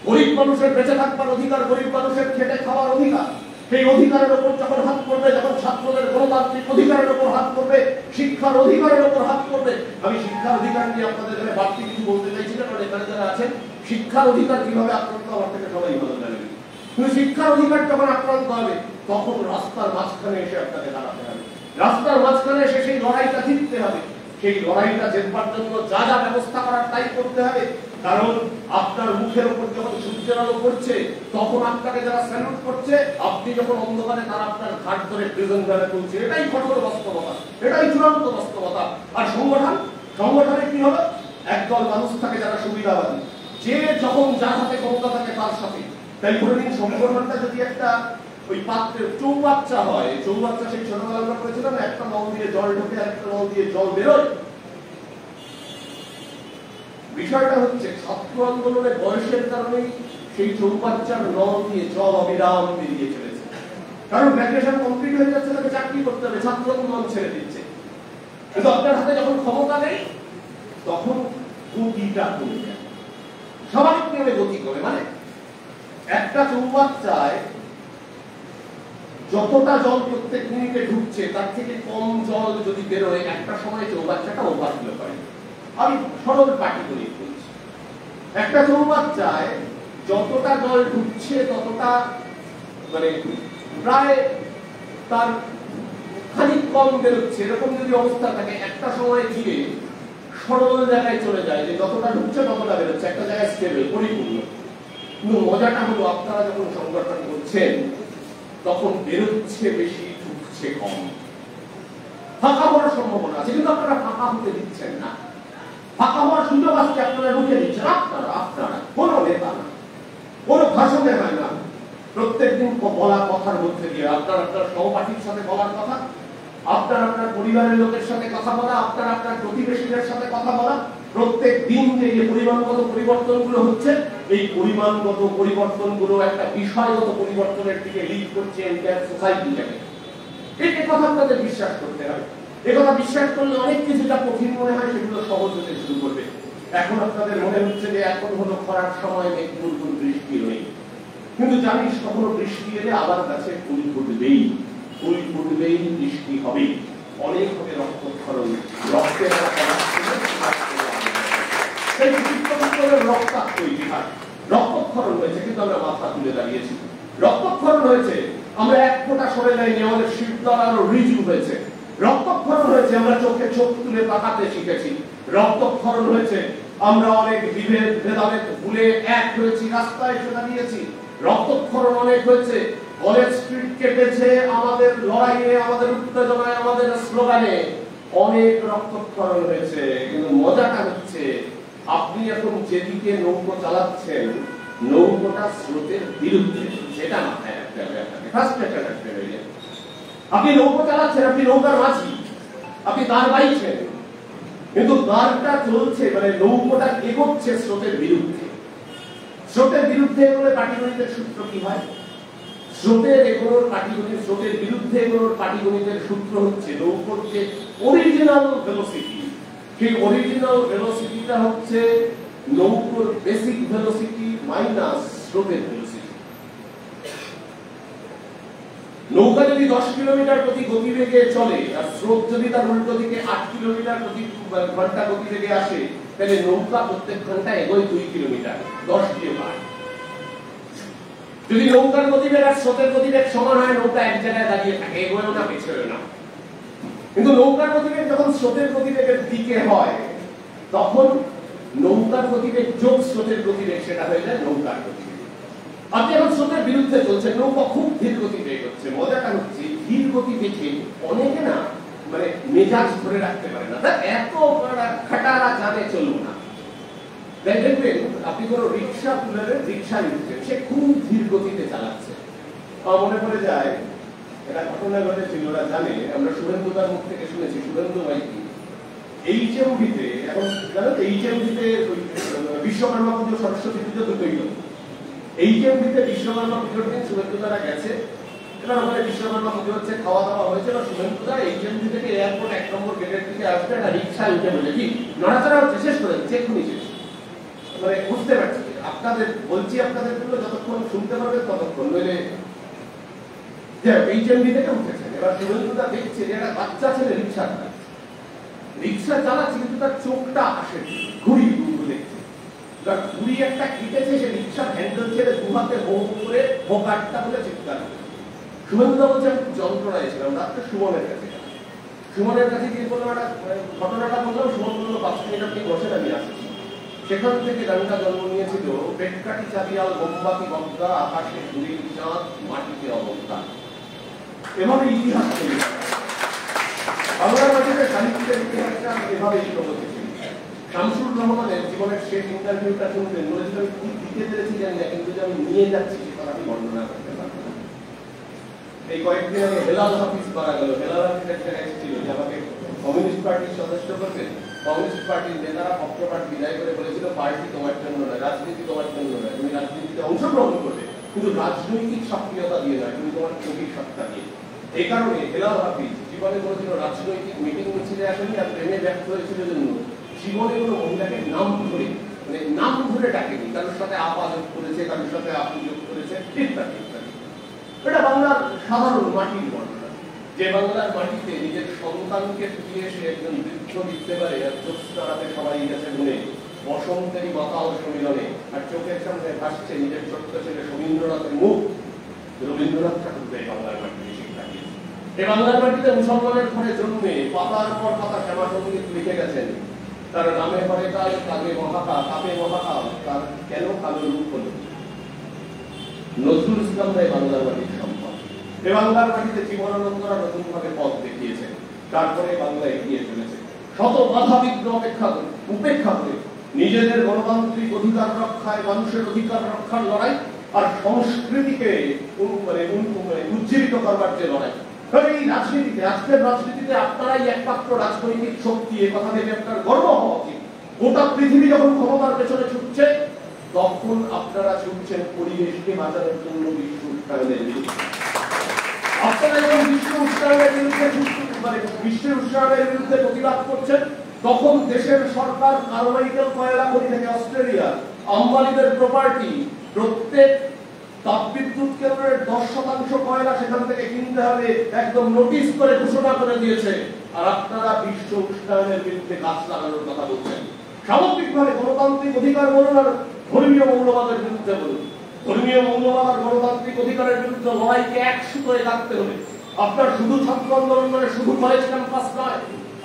গরিব মানুষের বেঁচে থাকবার অধিকার, গরিব মানুষের খেটে খাওয়ার অধিকার, সেই অধিকারের উপর যখন হাত করবে, যখন ছাত্রদের গণতান্ত্রিক অধিকারের উপর হাত করবে, শিক্ষার অধিকারের উপর হাত করবে। আমি শিক্ষার অধিকার নিয়ে আপনাদের এখানে বাড়তি কিছু বলতে চাইছি না, কারণ এখানে যারা আছেন শিক্ষার অধিকার কিভাবে আক্রান্ত আমার থেকে সবাই ভালো জানেন। কিন্তু শিক্ষার অধিকার যখন আক্রান্ত হবে, তখন রাস্তার মাঝখানে এসে আপনাকে দাঁড়াতে হবে, রাস্তার মাঝখানে এসে সেই লড়াইটা জিততে হবে। সেই লড়াইটা জেতবার জন্য যা যা ব্যবস্থা করার তাই করতে হবে। কারণ আপনার মুখের উপর যখন সূর্যের আলো পড়ছে, তখন আপনাকে যারা স্যালুট করছে, আপনি যখন অন্ধকারে তারা আপনার ঘাট ধরে প্রিজন ভ্যানে তুলছে, এটাই কঠোর বাস্তবতা, এটাই চূড়ান্ত বাস্তবতা। আর সংগঠনে কি হলো, একদল মানুষ থাকে যারা সুবিধাবাদী, যে যখন যার হাতে ক্ষমতা থাকে তার সাথে। তাই ধরে নিন সংগঠনটা যদি একটা ওই পাত্রে চৌবাচ্চা হয়, চৌবাচ্চা সেই ছোটবেলা আমরা করেছিলাম, একটা নল দিয়ে জল ঢোকে আর একটা নল দিয়ে জল বেরোয়। বিষয়টা হচ্ছে ছাত্র আন্দোলনের বয়সের কারণে সেই চৌবাচ্চার নল দিয়ে জল অবিরাম বেরিয়ে চলেছে, কারণ গ্র্যাজুয়েশন কমপ্লিট হয়ে যাচ্ছে, তাকে চাকরি করতে হবে, ছাত্র আন্দোলন ছেড়ে দিচ্ছে। কিন্তু আপনার হাতে যখন ক্ষমতা নেই, তখন গতিটা কমে যায়, স্বাভাবিক নিয়মে গতি করে। মানে একটা চৌবাচ্চায় যতটা জল প্রত্যেক মিনিটে ঢুকছে, তার থেকে কম জল যদি বেরোয়, একটা সময় চৌবাচ্চাটা ওভারফ্লো করে। আমি সরল পাটিগণিত বলছি, একটা চৌবাচ্চায় যতটা জল ঢুকছে ততটা মানে প্রায় তার খানিক কম বেরোচ্ছে, এরকম যদি অবস্থা থাকে, একটা সময় গিয়ে সরল জায়গায় চলে যায়, যে যতটা ঢুকছে ততটা বেরোচ্ছে, একটা জায়গায় স্টেবল, পরিপূর্ণ। কিন্তু মজাটা হলো, আপনারা যখন সংগঠন করছেন তখন বেরোচ্ছে বেশি, ঢুকছে কম, ফাঁকা হওয়ার সম্ভাবনা আছে, কিন্তু আপনারা ফাঁকা হতে দিচ্ছেন না। ফাঁকা হওয়ার সুযোগ আসছে, আপনারা ঢুকে দিচ্ছেন। আপনারা কোনো নেতা না, কোনো ভাষণে হয় না, প্রত্যেকদিন বলা কথার মধ্যে দিয়ে আপনার সহপাঠীর সাথে বলার কথা, আপনার পরিবারের লোকের সাথে কথা বলা, আপনার প্রতিবেশীদের সাথে কথা বলা, প্রত্যেক দিন যে পরিমাণগত পরিবর্তনগুলো হচ্ছে, এই পরিমাণগত পরিবর্তনগুলো একটা বিষয়গত পরিবর্তনের দিকে লিড করছে এন্টায়ার সোসাইটিটাকে। এই কথা আপনাদের বিশ্বাস করতে হবে। এই কথা বিশ্বাস করলে অনেক কিছুটা কঠিন মনে হয়, সেগুলো সহজ হতে শুরু করবে। এখন আপনাদের মনে হচ্ছে যে এখন হলো খরার সময়, মেঘ বৃষ্টি নেই, কিন্তু জানিস কখনো বৃষ্টি এলে আবার গাছে ফুল ফুটবেই, বৃষ্টি হবে, অনেক হবে রক্তক্ষরণ, রক্তের রক্তাক্ত ইতিহাস। রক্তক্ষরণ হয়েছে, কিন্তু আমরা মাথা তুলে দাঁড়িয়েছি। রক্তক্ষরণ হয়েছে, আমরা এক ফোঁটা সরে যাইনি, আমাদের শীতল আরো রিজু হয়েছে। রক্তক্ষরণ হয়েছে, আমরা চোখে চোখ তুলে তাকাতে শিখেছি। রক্তক্ষরণ হয়েছে, আমরা অনেক বিভেদ ভেদাভেদ ভুলে এক হয়েছি, রাস্তায় এসে দাঁড়িয়েছি। রক্তক্ষরণ অনেক হয়েছে, কলেজ স্ট্রিট কেটেছে আমাদের লড়াইয়ে, আমাদের উত্তেজনায়, আমাদের স্লোগানে অনেক রক্তক্ষরণ হয়েছে। কিন্তু মজাটা হচ্ছে, আপনি এখন যেদিকে নৌকো চালাচ্ছেন, নৌকোটা স্রোতের বিরুদ্ধে, সেটা মাথায় রাখতে হবে আপনাকে। আপনি নৌকো চালাচ্ছেন, আপনি নৌকার মাঝি, আপনি দাঁড় বাইছেন, কিন্তু দাঁড়টা চলছে, মানে নৌকোটা এগোচ্ছে স্রোতের বিরুদ্ধে। স্রোতের বিরুদ্ধে এগোলে পাটিগণিতের সূত্র কি হয়? স্রোতের বিরুদ্ধে এগোনোর পাটিগণিতের সূত্র হচ্ছে নৌকোর যে অরিজিনাল ভেলোসিটি, সেই অরিজিনাল ভেলোসিটিটা হচ্ছে নৌকোর বেসিক ভেলোসিটি মাইনাস স্রোতের ভেলোসিটি। নৌকা যদি 10 কিলোমিটার প্রতি গতিবেগে চলে, আর স্রোত যদি তার উল্টো দিকে 8 কিলোমিটার প্রতি ঘন্টা গতিবেগে আসে, তাহলে নৌকা প্রত্যেক ঘন্টায় এগোয় 2 কিলোমিটার, 10 দিয়ে বাড়ে। যদি নৌকার গতিবেগ আর স্রোতের গতিবেগ সমান হয়, নৌকা এক জায়গায় দাঁড়িয়ে থাকে, এগোয়ও না পেছনেও না। কিন্তু নৌকার গতিবেগ যখন স্রোতের গতিবেগের দিকে হয়, তখন নৌকার গতিবেগ যোগ স্রোতের গতিবেগ, সেটা হয়ে যায় নৌকার গতিবেগ। আপনি এখন স্রোতের বিরুদ্ধে চলছেন, নৌকা খুব ধীর গতিতে এগোচ্ছে। মজাটা হচ্ছে ধীর গতি দেখে অনেকে না মানে মেজাজ ধরে রাখতে পারে না, এত খাটারা জানে চলুন না। দেখবেন আপনি কোনো রিক্সা তুলে রিক্সায় উঠছেন, সে খুব ধীর গতিতে চালাচ্ছে। আমার মনে পড়ে যায় একটা ঘটনা ঘটেছিল, ওরা জানে, আমরা শুভেন্দুদার মুখ থেকে শুনেছি, শুভেন্দু মাইতি এইচএমভিতে, এখন জানো তো এইচএমভিতে বিশ্বকর্মা পুজো সরস্বতী পুজো দুটোই হতো। এইচএমভিতে বিশ্বকর্মা পুজোর দিন শুভেন্দুদারা গেছে, এবার ওখানে বিশ্বকর্মা পুজো হচ্ছে, খাওয়া দাওয়া হয়েছে, এবার শুভেন্দুদা এইচএমভি থেকে এয়ারপোর্ট 1 নম্বর গেটের দিকে আসবে, একটা রিক্সায় উঠে বলে কি নড়াচড়া হচ্ছে, শেষ করে দিচ্ছে, এক্ষুনি শেষ। মানে বুঝতে পারছি আপনাদের বলছি, আপনাদের জন্য যতক্ষণ শুনতে পারবে ততক্ষণ, নইলে এইচএমভি থেকে উঠেছেন। এবার শুভেন্দুদা দেখছে যে একটা বাচ্চা ছেলে রিক্সা চালাচ্ছে, কিন্তু তার চোখটা আসে ঘুরি দেখছে, ঘুরি একটা কেটেছে, সে রিক্সার হ্যান্ডেল ছেড়ে দু হাতে হো করে ভোকাটটা বলে চিৎকার করে। শুভেন্দুদা বলছে আমি যন্ত্রণা এসেছিলাম, রাত্রে সুমনের কাছে গিয়ে বললাম একটা ঘটনাটা বললাম, সুমন বললো 5 মিনিট আপনি বসেন, আমি আসছি। সেখান থেকে গানটা জন্ম নিয়েছিল, পেটকাটি চাঁদিয়াল মোমবাতি বক্তা, আকাশে ঘুরির চাঁদ, মাটিতে অবস্থা। এভাবে ইতিহাস তৈরি বাংলার মাটিতে সাহিত্যের ইতিহাসটা এভাবেই প্রগতিশীল। শামসুর রহমানের জীবনের শেষ ইন্টারভিউটা শুনবেন, বলেছিল আমি কি দিতে পেরেছি জানি না, কিন্তু যে আমি নিয়ে যাচ্ছি সে কথা আমি বর্ণনা করতে পারবো না। এই কয়েকদিন আগে হেলাল হাফিজ মারা গেল। হেলাল হাফিজ একটা এসেছিল যে আমাকে কমিউনিস্ট পার্টির সদস্য করবেন। কমিউনিস্ট পার্টির নেতারা পক্ষপাত বিদায় করে বলেছিল পার্টি তোমার জন্য নয়, রাজনীতি তোমার জন্য নয়, তুমি রাজনীতিতে অংশগ্রহণ করবে কিন্তু রাজনৈতিক সক্রিয়তা দিয়ে নয়, তুমি তোমার ছবির সত্তা দিয়ে। এই কারণে হেলাল হাফিজ জীবনে কোনোদিনও রাজনৈতিক মিটিং মিছিলে আসেনি, আর প্রেমে ব্যর্থ হয়েছিল জন্য জীবনে কোনো মহিলাকে নাম ধরে ডাকেনি, কারোর সাথে আপা যোগ করেছে, কারোর সাথে আপু যোগ করেছে, ইত্যাদি ইত্যাদি। এটা বাংলার সাধারণ মাটির বর্ণনা, যে বাংলার মাটিতে নিজের সন্তানকে দিয়ে সে একজন বৃক্ষ দিতে পারে, আর চোখতারাতে সবাই গেছে বলে বসন্তেরই মাতাল সম্মিলনে, আর চোখের সামনে ভাসছে নিজের ছোট্ট ছেলে রবীন্দ্রনাথের মুখ। রবীন্দ্রনাথ ঠাকুরকে এই বাংলার মাটিতে শিক্ষা দিয়েছে। এই বাংলার মাটিতে মুসলমানের ঘরে জন্মে পাতার পর পাতা শ্যামা সঙ্গীত লিখে গেছেন, তার নামে পরে কাল, কাবে মহাকাল, কাবে মহাকাল, তার কেন কালো রূপ হলো। নজরুল ইসলাম রায় বাংলার মাটির সম্পদ। এই বাংলার মাটিতে জীবনানন্দরা নতুন ভাবে পথ দেখিয়েছেন, তারপরে বাংলা এগিয়ে চলেছে শত বাধা বিঘ্ন উপেক্ষা করে নিজেদের গণতান্ত্রিক অধিকার রক্ষায়, মানুষের অধিকার রক্ষার লড়াই আর সংস্কৃতিকে উজ্জীবিত করবার যে লড়াই। এই রাজনীতিতে, আজকের রাজনীতিতে আপনারাই একমাত্র রাজনৈতিক শক্তি, এ কথা ভেবে আপনার গর্ব হওয়া উচিত। গোটা পৃথিবী যখন ক্ষমতার পেছনে ছুটছে, তখন আপনারা ছুটছেন পরিবেশকে বাঁচানোর জন্য বিশ্ব উষ্ণায়নের বিরুদ্ধে। আপনারা যখন বিশ্ব উষ্ণায়নের বিরুদ্ধে বিশ্বের উষ্ণায়নের বিরুদ্ধে প্রতিবাদ করছেন, তখন দেশের সরকার কার্মাইকেল কয়লা খনি থেকে অস্ট্রেলিয়া, আম্বানিদের প্রপার্টি, প্রত্যেক তাপবিদ্যুৎ কেন্দ্রের 10% কয়লা সেখান থেকে কিনতে হবে একদম নোটিশ করে ঘোষণা করে দিয়েছে। আর আপনারা বিশ্ব উষ্ণায়নের বিরুদ্ধে গাছ লাগানোর কথা বলছেন। সামগ্রিকভাবে গণতান্ত্রিক অধিকার বলুন আর ধর্মীয় মৌলবাদের বিরুদ্ধে বলুন, ধর্মীয় মৌলবাদ আর গণতান্ত্রিক অধিকারের বিরুদ্ধে লড়াইকে এক সুতোয় গাঁথতে হবে। আপনার শুধু ছাত্র আন্দোলন মানে শুধু কলেজ ক্যাম্পাস নয়,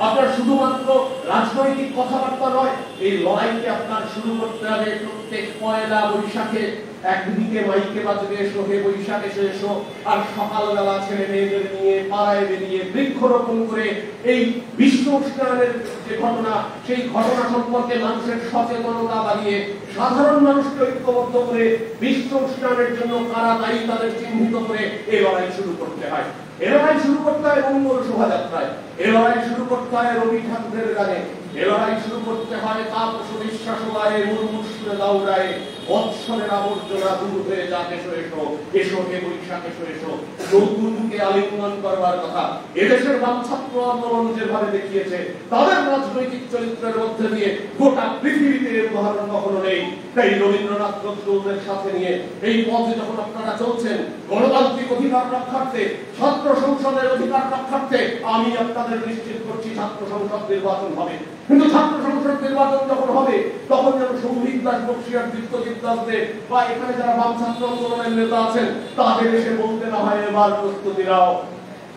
আপনার শুধুমাত্র রাজনৈতিক কথাবার্তা নয়, এই লড়াইকে আপনার শুরু করতে হবে প্রত্যেক পয়লা বৈশাখে। একদিকে মাইকে বাজবে এসো হে বৈশাখ এসো এসো, আর সকালবেলা ছেলে মেয়েদের নিয়ে পাড়ায় বেরিয়ে বৃক্ষরোপণ করে এই বিশ্ব উষ্ণায়নের যে ঘটনা, সেই ঘটনা সম্পর্কে মানুষের সচেতনতা বাড়িয়ে সাধারণ মানুষকে ঐক্যবদ্ধ করে বিশ্ব উষ্ণায়নের জন্য কারা দায়ী তাদের চিহ্নিত করে এই লড়াই শুরু করতে হয়। এ লড়াই শুরু করতে হয় মঙ্গল শোভাযাত্রায়, এ লড়াই শুরু করতে হয় রবি ঠাকুরের গানে, এ লড়াই শুরু করতে হয় তাপস বিশ্বাসবায়ে মুরমুষে দৌড়ায়, বৎসরের আবর্জনা দূর হয়ে যাক এসো এসো, এসো হে বৈশাখ এসো এসো, নতুনকে আলিঙ্গন করবার কথা। এদেশের বাম ছাত্র আন্দোলন যেভাবে দেখিয়েছে, তাদের রাজনৈতিক চরিত্রের মধ্যে দিয়ে গোটা পৃথিবীতে উদাহরণ কখনো নেই। তাই রবীন্দ্রনাথ নজরুলের সাথে নিয়ে এই পথে যখন আপনারা চলছেন গণতান্ত্রিক অধিকার রক্ষার্থে, ছাত্র সংসদের অধিকার রক্ষার্থে, আমি আপনাদের নিশ্চিত করছি ছাত্র সংসদ নির্বাচন হবে। কিন্তু ছাত্র সংসদ নির্বাচন যখন হবে, তখন যেন সৌভিক দাস বক্সিয়ার, দীপ্তজিৎ দাসদের বা এখানে যারা বাম ছাত্র আন্দোলনের নেতা আছেন তাদের এসে বলতে না হয় এবার প্রস্তুতি নাও।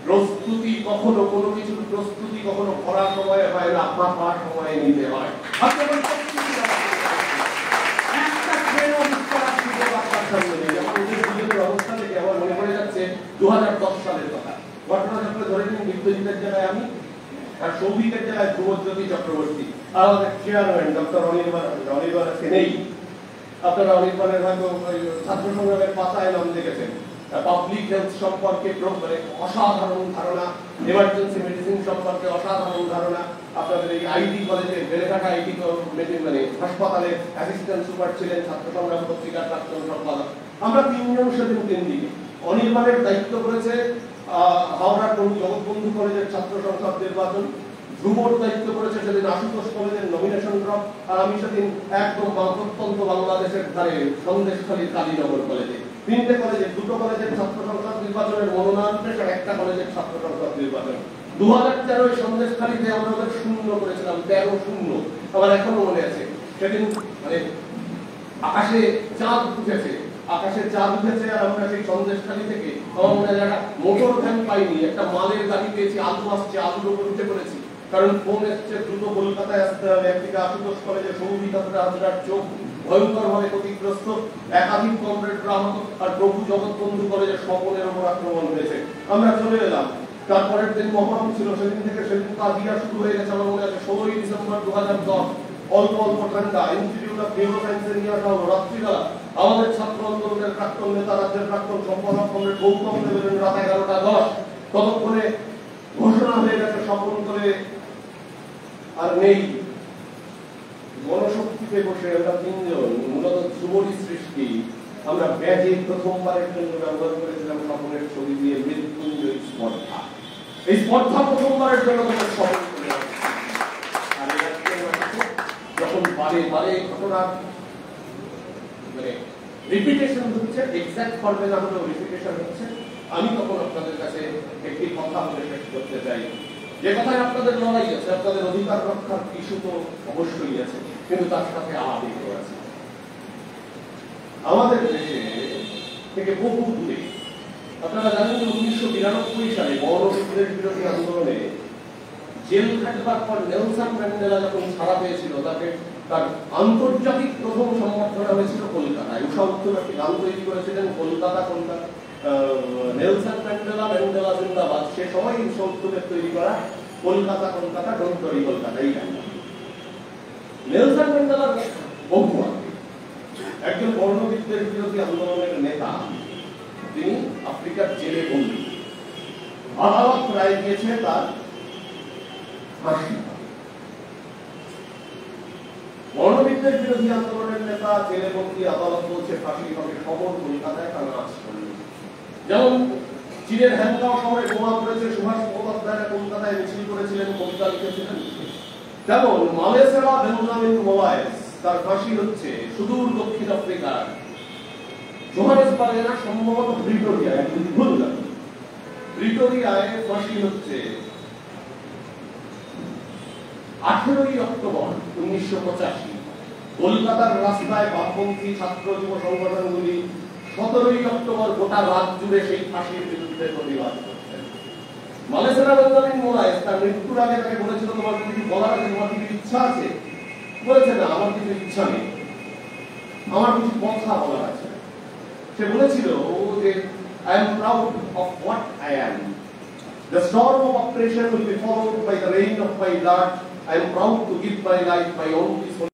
প্রস্তুতি কখনো, কোনো কিছুর প্রস্তুতি কখনো করা সময়ে হয় না, ফাঁকা সময়ে নিতে হয়। একটা ট্রেনও মিস করার সুযোগ আপনার সামনে নেই। সৌভিকের জেলায় ধ্রুবজ্যোতি চক্রবর্তী, আর আমাদের চেয়ারম্যান ডক্টর অনির্বাণ আজকে নেই। আপনারা অনির্বাণের হয়তো ছাত্র সংগ্রামের পাতায় নাম দেখেছেন। পাবলিক হেলথ সম্পর্কে মানে অসাধারণ ধারণা, এমার্জেন্সি মেডিসিন সম্পর্কে অসাধারণ ধারণা। আপনাদের এই আইটি কলেজে বেলেঘাটা আইটি মানে হাসপাতালে অ্যাসিস্ট্যান্ট সুপার ছিলেন, ছাত্র সংগ্রাম পত্রিকার প্রাক্তন সম্পাদক। আমরা তিনজন সেদিন তিন দিকে অনির্বাণের দায়িত্ব করেছে হাওড়ার জগৎবন্ধু কলেজের ছাত্র সংসদ নির্বাচন, ধ্রুবর দায়িত্ব করেছে সেদিন আশুতোষ কলেজের নমিনেশন ড্রপ, আর আমি সেদিন একদম প্রত্যন্ত বাংলাদেশের ধারে সন্দেশখালীর কালীনগর কলেজে, তিনটে কলেজের, দুটো কলেজের ছাত্র সংসদ নির্বাচনের মনোনয়ন পেশ আর একটা কলেজের ছাত্র সংসদ নির্বাচন। 2013 সন্দেশখালীতে আমরা ওদের 0 করেছিলাম, 13-0। আমার এখনো মনে আছে সেদিন মানে আকাশে চাঁদ উঠেছে, আর আমরা সেই সন্দেশখালী থেকে আমার মনে হয় একটা মোটর ভ্যান পাইনি, একটা মালের গাড়ি পেয়েছি, আলু আসছে, আলুর উপর উঠে পড়েছি, কারণ ফোন এসছে দ্রুত কলকাতায় আসতে হবে। একদিকে আশুতোষ কলেজে সৌভিকার চোখ ভয়ঙ্কর ভাবে ক্ষতিগ্রস্ত, একাধিক কমরেডরা আহত, আর প্রভু জগৎবন্ধু কলেজের স্বপনের উপর আক্রমণ হয়েছে। আমরা চলে এলাম, তারপরের দিন মহরম ছিল, সেদিন কাজিয়া শুরু হয়ে গেছে। আমার মনে আছে 16ই ডিসেম্বর 2010, অল্প অল্প ঠান্ডা, ইনস্টিটিউট অফ নিউরোসায়েন্সের নিয়ে আসা হলো রাত্রিবেলা। আমাদের ছাত্র আন্দোলনের প্রাক্তন নেতা, রাজ্যের প্রাক্তন সম্পাদক কমরেড গৌতম দেবেন রাত 11টা 10, ততক্ষণে ঘোষণা হয়ে গেছে স্বপন করে আর নেই। গণশক্তিতে বসে আমরা তিনজন, মূলত ধ্রুবরী সৃষ্টি, আমরা ব্যাজে প্রথমবারের জন্য ব্যবহার করেছিলাম স্বপনের ছবি দিয়ে মৃত্যুঞ্জয় স্পর্ধা। এই স্পর্ধা প্রথমবারের জন্য আমরা সফল করে আর যখন বারে বারে ঘটনার মানে রিপিটেশন হচ্ছে, এক্সাক্ট ফর্মে না হলেও রিপিটেশন হচ্ছে, আমি তখন আপনাদের কাছে একটি কথা বলে শেষ করতে চাই। যে কথায় আপনাদের লড়াই আছে, আপনাদের অধিকার রক্ষার ইস্যু তো অবশ্যই আছে, কিন্তু তার সাথে আবেগ আছে। আমাদের দেশে থেকে বহু দূরে আপনারা জানেন যে 1992 সালে বর্ণবিদ্বেষ বিরোধী আন্দোলনে জেল খাটবার পর নেলসন ম্যান্ডেলা যখন ছাড়া পেয়েছিল, তাকে তার আন্তর্জাতিক প্রথম সম্বর্ধনা হয়েছিল কলকাতায়। উষা উত্তম একটি গান তৈরি করেছিলেন, Kolkata Kolkata, Nelson Mandela Mandela জিন্দাবাদ। সে সময় উষা উত্তমের তৈরি করা কলকাতা কলকাতা ডোন্ট ওয়ারি কলকাতা, এই গান। নেলসন ম্যান্ডেলার বহু আগে একজন বর্ণবিদ্বেষ বিরোধী আন্দোলনের নেতা, তিনি আফ্রিকার জেলে বন্দী। আদালত রায় দিয়েছে তার ফাঁসি। বর্ণবিদ্বেষ বিরোধী আন্দোলনের নেতা জেলে বন্দী, আদালত বলছে ফাঁসি হবে, খবর কলকাতায় তা নাচ করল। যেমন চীনের হ্যাংকাও শহরে বোমা পড়েছে, সুভাষ মুখোপাধ্যায় কলকাতায় মিছিল করেছিলেন, কবিতা লিখেছিলেন। যেমন মালেসেরা বেঞ্জামিন মোলায়েস, তার ফাঁসি হচ্ছে সুদূর দক্ষিণ আফ্রিকার জোহানেসবার্গে না, সম্ভবত প্রিটোরিয়ায়, যদি ভুল না, প্রিটোরিয়ায় ফাঁসি হচ্ছে 18ই অক্টোবর 1985। কলকাতার রাস্তায় বামপন্থী ছাত্র যুব সংগঠনগুলি 17ই অক্টোবর গোটা রাত জুড়ে সেই ফাঁসির বিরুদ্ধে প্রতিবাদ করছেন। মালেসেরা বেঞ্জামিন মোলায়েস তার মৃত্যুর আগে তাকে বলেছিল, তোমার কিছু বলার আছে, তোমার কিছু ইচ্ছা আছে? বলেছে, না, আমার কিছু ইচ্ছা নেই, আমার কিছু কথা বলার আছে। সে বলেছিল যে I am proud of what I am. The storm of oppression will be followed by the rain of my blood. I am proud to give my life my own peaceful